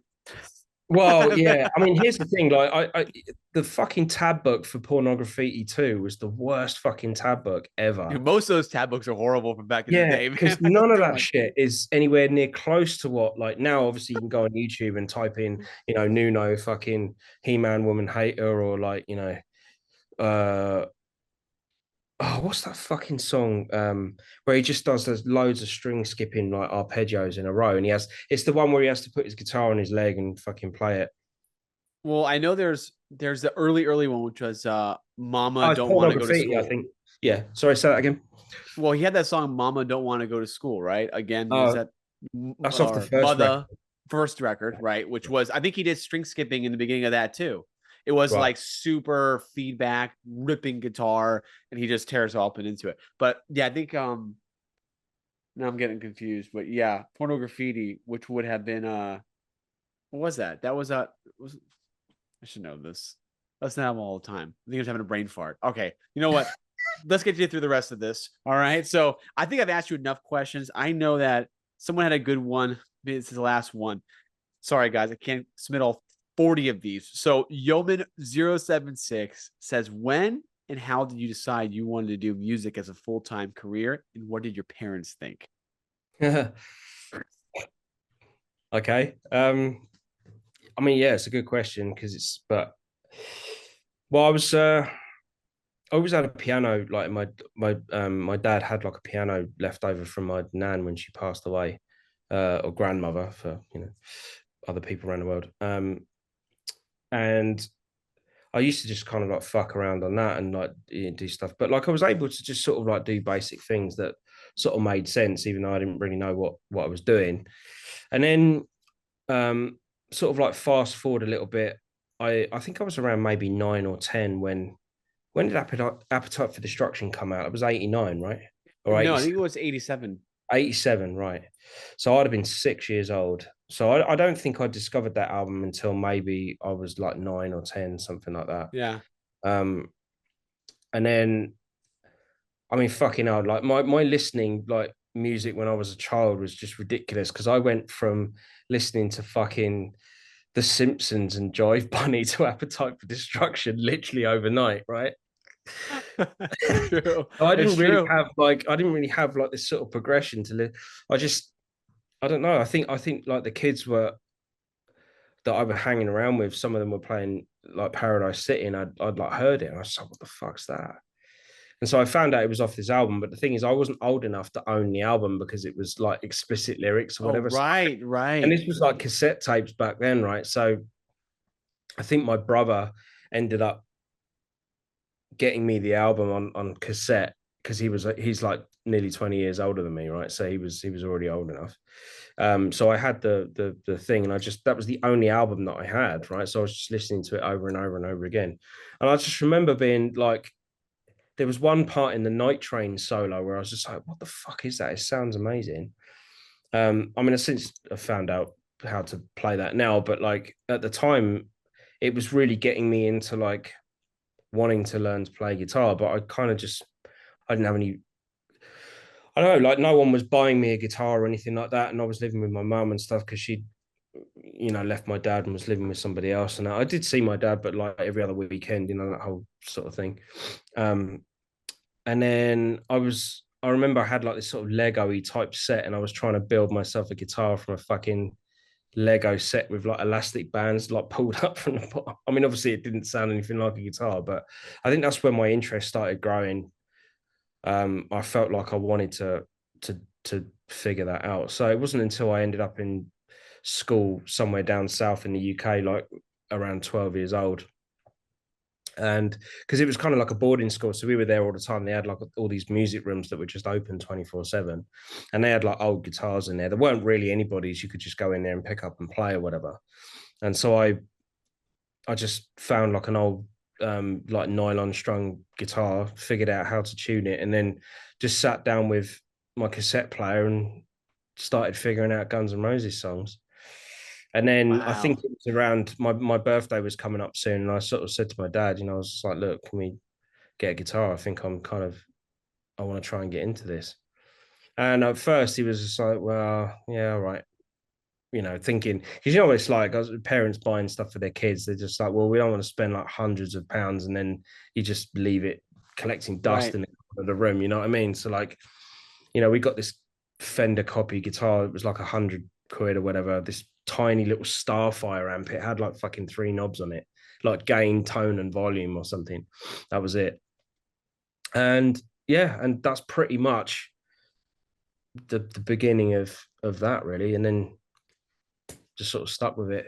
well, yeah. I mean, here's the thing: like, the fucking tab book for Pornography 2 was the worst fucking tab book ever. Dude, most of those tab books are horrible from back in the Yeah, day, man. because I just none of don't that like. shit is anywhere near close to what, like, now obviously you can go on YouTube and type in, Nuno fucking He-Man woman hater, or like, uh oh, what's that fucking song? Where he just does those loads of string skipping like arpeggios in a row, and it's the one where he has to put his guitar on his leg and fucking play it. Well, I know there's the early one, which was Mama Oh, it's Don't Want to Go to Pornography, I School. think. Yeah. Sorry, say that again. Well, he had that song Mama Don't Want to Go to School, right? Again, is Oh, that that's off the or first record. Mother first record, right? Which was I think he did string skipping in the beginning of that too. It was Right. like super feedback, ripping guitar, and he just tears all up and into it. But yeah, I think now I'm getting confused. But yeah, Porno Graffiti, which would have been what was that? That was was I should know this. That's not all the time. I think I was having a brain fart. Okay, you know what? Let's get you through the rest of this. All right. So I think I've asked you enough questions. I know that someone had a good one. Maybe this is the last one. Sorry, guys. I can't submit all 40 of these. So Yeoman076 says, when and how did you decide you wanted to do music as a full-time career? And what did your parents think? Okay. I mean, yeah, it's a good question because but well, I was always had a piano. Like my dad had like a piano left over from my nan when she passed away, or grandmother for other people around the world. And I used to just kind of like fuck around on that and like do stuff. But like I was able to just sort of like do basic things that sort of made sense, even though I didn't really know what I was doing. And then sort of like fast forward a little bit, I think I was around maybe 9 or 10 when did Appetite for Destruction come out? It was 89, right? Or No, I 80, think it was 87. 87, right? So I'd have been 6 years old. So I don't think I discovered that album until maybe I was like 9 or 10, something like that. Yeah. Um, and then I mean, fucking hell, like my listening like music when I was a child was just ridiculous because I went from listening to fucking The Simpsons and Jive Bunny to Appetite for Destruction literally overnight, right? It's true. So It's true. I didn't really have like this sort of progression to live. I just I don't know. I think like the kids were that I was hanging around with, some of them were playing like Paradise City, and I'd like heard it, and I was like, what the fuck's that? And so I found out it was off this album. But the thing is, I wasn't old enough to own the album because it was like explicit lyrics or Oh, whatever. right, And right. this was like cassette tapes back then, right? So I think my brother ended up getting me the album on cassette because he's like nearly 20 years older than me, right? So he was already old enough. So I had the thing, and that was the only album that I had, right? So I was just listening to it over and over and over again. And I just remember being like, there was one part in the Night Train solo where I was just like, what the fuck is that? It sounds amazing. I mean, I since have found out how to play that now, but like at the time, it was really getting me into like wanting to learn to play guitar, but I didn't have any. I don't know, like no one was buying me a guitar or anything like that, and I was living with my mum and stuff because she, left my dad and was living with somebody else. And I did see my dad, but like every other weekend, that whole sort of thing. Um, and then I remember I had like this sort of Lego-y type set, and I was trying to build myself a guitar from a fucking Lego set with like elastic bands like pulled up from the bottom. I mean, obviously it didn't sound anything like a guitar, but I think that's when my interest started growing. I felt like I wanted to figure that out. So it wasn't until I ended up in school somewhere down south in the UK, like around 12 years old. And because it was kind of like a boarding school, so we were there all the time. They had like all these music rooms that were just open 24/7, and they had like old guitars in there. There weren't really anybody's. You could just go in there and pick up and play or whatever. And so I just found like an old like nylon strung guitar, figured out how to tune it, and then just sat down with my cassette player and started figuring out Guns N' Roses songs. And then I think Wow. it was around my birthday was coming up soon, and I sort of said to my dad, I was just like, look, can we get a guitar? I think I want to try and get into this. And at first he was just like, well, yeah, all right, thinking because you know what it's like. Parents buying stuff for their kids, they're just like, well, we don't want to spend like hundreds of pounds, and then you just leave it collecting dust Right. in the room. You know what I mean? So like, we got this Fender copy guitar. It was like 100 quid or whatever. This tiny little Starfire amp. It had like fucking three knobs on it, like gain, tone, and volume or something. That was it. And yeah, and that's pretty much the beginning of that really, and then just sort of stuck with it.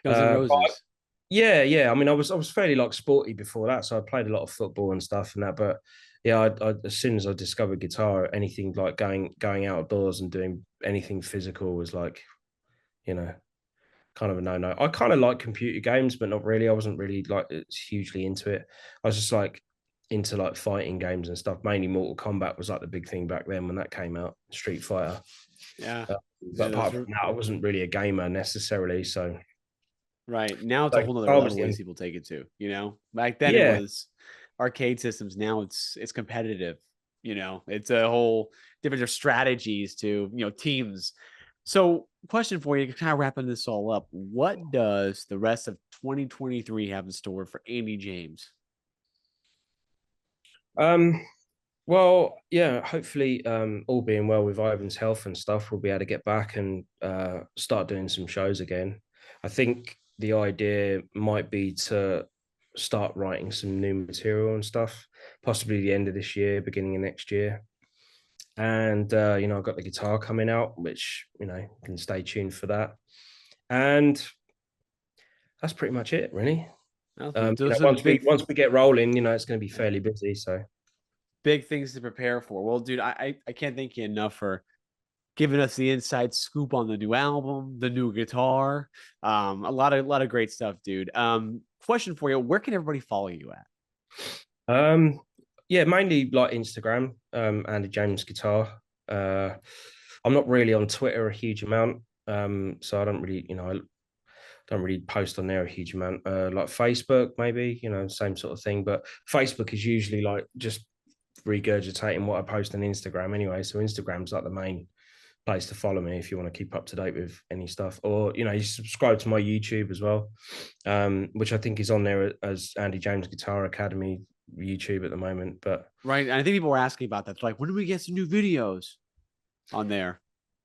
Guns N' But Roses. yeah, yeah. I mean, I was fairly like sporty before that, so I played a lot of football and stuff and that. But yeah, as soon as I discovered guitar, anything like going outdoors and doing anything physical was like, you know, kind of a no-no. I kind of like computer games, but not really. I wasn't really like hugely into it. I was just like into like fighting games and stuff. Mainly Mortal Kombat was like the big thing back then when that came out. Street Fighter. Yeah. Uh, Yeah, but those apart are from that, I wasn't really a gamer necessarily. So right. Now it's a like whole nother I was level these in, people take it to, you know? Back then it yeah. was arcade systems. Now it's competitive, It's a whole different strategies to, teams. So, question for you, kind of wrapping this all up. What does the rest of 2023 have in store for Andy James? Um, well, yeah, hopefully, all being well with Ivan's health and stuff, we'll be able to get back and start doing some shows again. I think the idea might be to start writing some new material and stuff, possibly the end of this year, beginning of next year. And I've got the guitar coming out, which you can stay tuned for that. And that's pretty much it, really. Those are the Once we get rolling, it's going to be fairly busy. So big things to prepare for. Well, dude, I can't thank you enough for giving us the inside scoop on the new album, the new guitar, a lot of great stuff, dude. Question for you: where can everybody follow you at? yeah, mainly like Instagram, Andy James Guitar. I'm not really on Twitter a huge amount, so I don't really, I don't really post on there a huge amount. Like Facebook, maybe, same sort of thing. But Facebook is usually like just regurgitating what I post on Instagram anyway. So Instagram's like the main place to follow me if you want to keep up to date with any stuff. Or you subscribe to my YouTube as well, which I think is on there as Andy James Guitar Academy YouTube at the moment. But right, and I think people were asking about that. They're like, when do we get some new videos on there?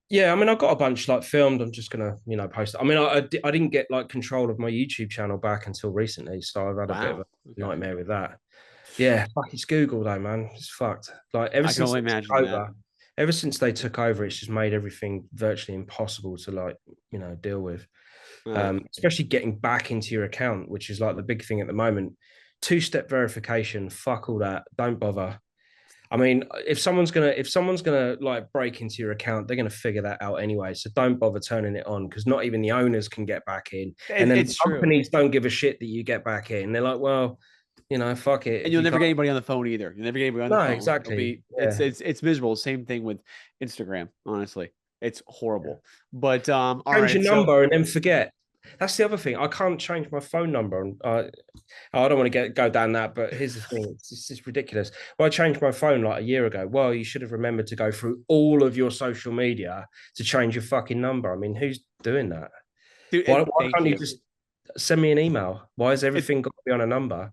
yeah, I mean, I've got a bunch like filmed. I'm just gonna, post it. I mean, I didn't get like control of my YouTube channel back until recently, so I've had a bit of Wow, a nightmare with that. Yeah, fuck, it's Google though, man. It's fucked. Like I can only imagine that. ever since they took over, it's just made everything virtually impossible to like, deal with. Especially getting back into your account, which is like the big thing at the moment. Two-step verification, fuck all that. Don't bother. I mean, if someone's gonna like break into your account, they're gonna figure that out anyway. So don't bother turning it on because not even the owners can get back in, and then It's true. companies don't give a shit that you get back in. They're like, well, fuck it. And you'll never get anybody on the phone either. You'll never get anybody on the phone. Exactly. It's miserable. Same thing with Instagram. Honestly, it's horrible. But all change right, your number and then forget. That's the other thing. I can't change my phone number. I don't want to go down that, but here's the thing: it's just ridiculous. Well, I changed my phone like a year ago. Well, you should have remembered to go through all of your social media to change your fucking number. I mean, who's doing that? dude, Why can't you just send me an email? Why has everything got to be on a number?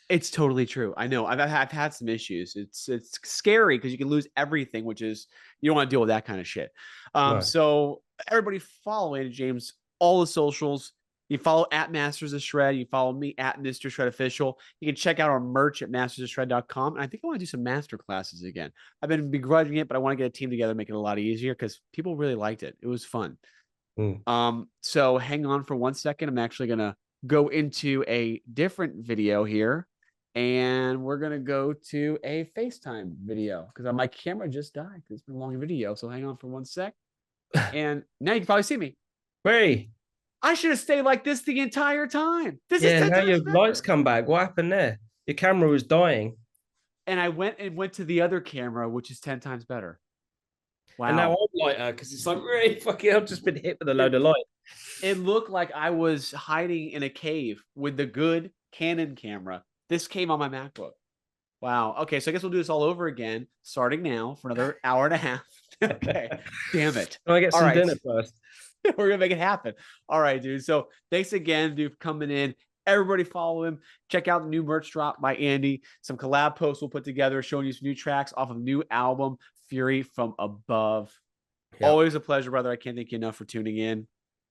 It's totally true. I know. I've had some issues. It's scary because you can lose everything, which is you don't want to deal with that kind of shit. No. So everybody follow Andy James, all the socials. You follow at Masters of Shred. You follow me at Mr. Shred Official. You can check out our merch at mastersofshred.com. And I think I want to do some master classes again. I've been begrudging it, but I want to get a team together, make it a lot easier because people really liked it. It was fun. So hang on for 1 second. I'm actually gonna go into a different video here. And we're going to go to a FaceTime video because my camera just died. It's been a long video. So hang on for 1 sec. And now you can probably see me. Hey, I should have stayed like this the entire time. This yeah, is now your lights come back. What happened there? Your camera was dying. And I went to the other camera, which is 10 times better. Wow. And now I'm lighter because it's like, really fucking, I've just been hit with a load of light. It looked like I was hiding in a cave with the good Canon camera. This came on my MacBook. Wow. Okay, so I guess we'll do this all over again, starting now for another hour and a half. Okay. Damn it. Can I get some dinner first? We're gonna make it happen. All right, dude. So thanks again, dude, for coming in. Everybody follow him. Check out the new merch drop by Andy. Some collab posts we'll put together showing you some new tracks off of new album, Fury from Above. Yep. Always a pleasure, brother. I can't thank you enough for tuning in.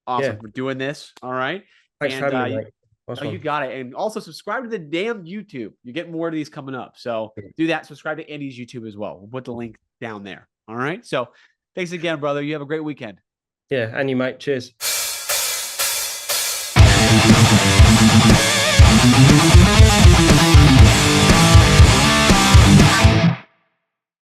Awesome for doing this. All right. Thanks for having me, mate. You got it. And also subscribe to the damn YouTube. You get more of these coming up. So do that. Subscribe to Andy's YouTube as well. We'll put the link down there. All right. So thanks again, brother. You have a great weekend. Yeah. And you, mate. Cheers.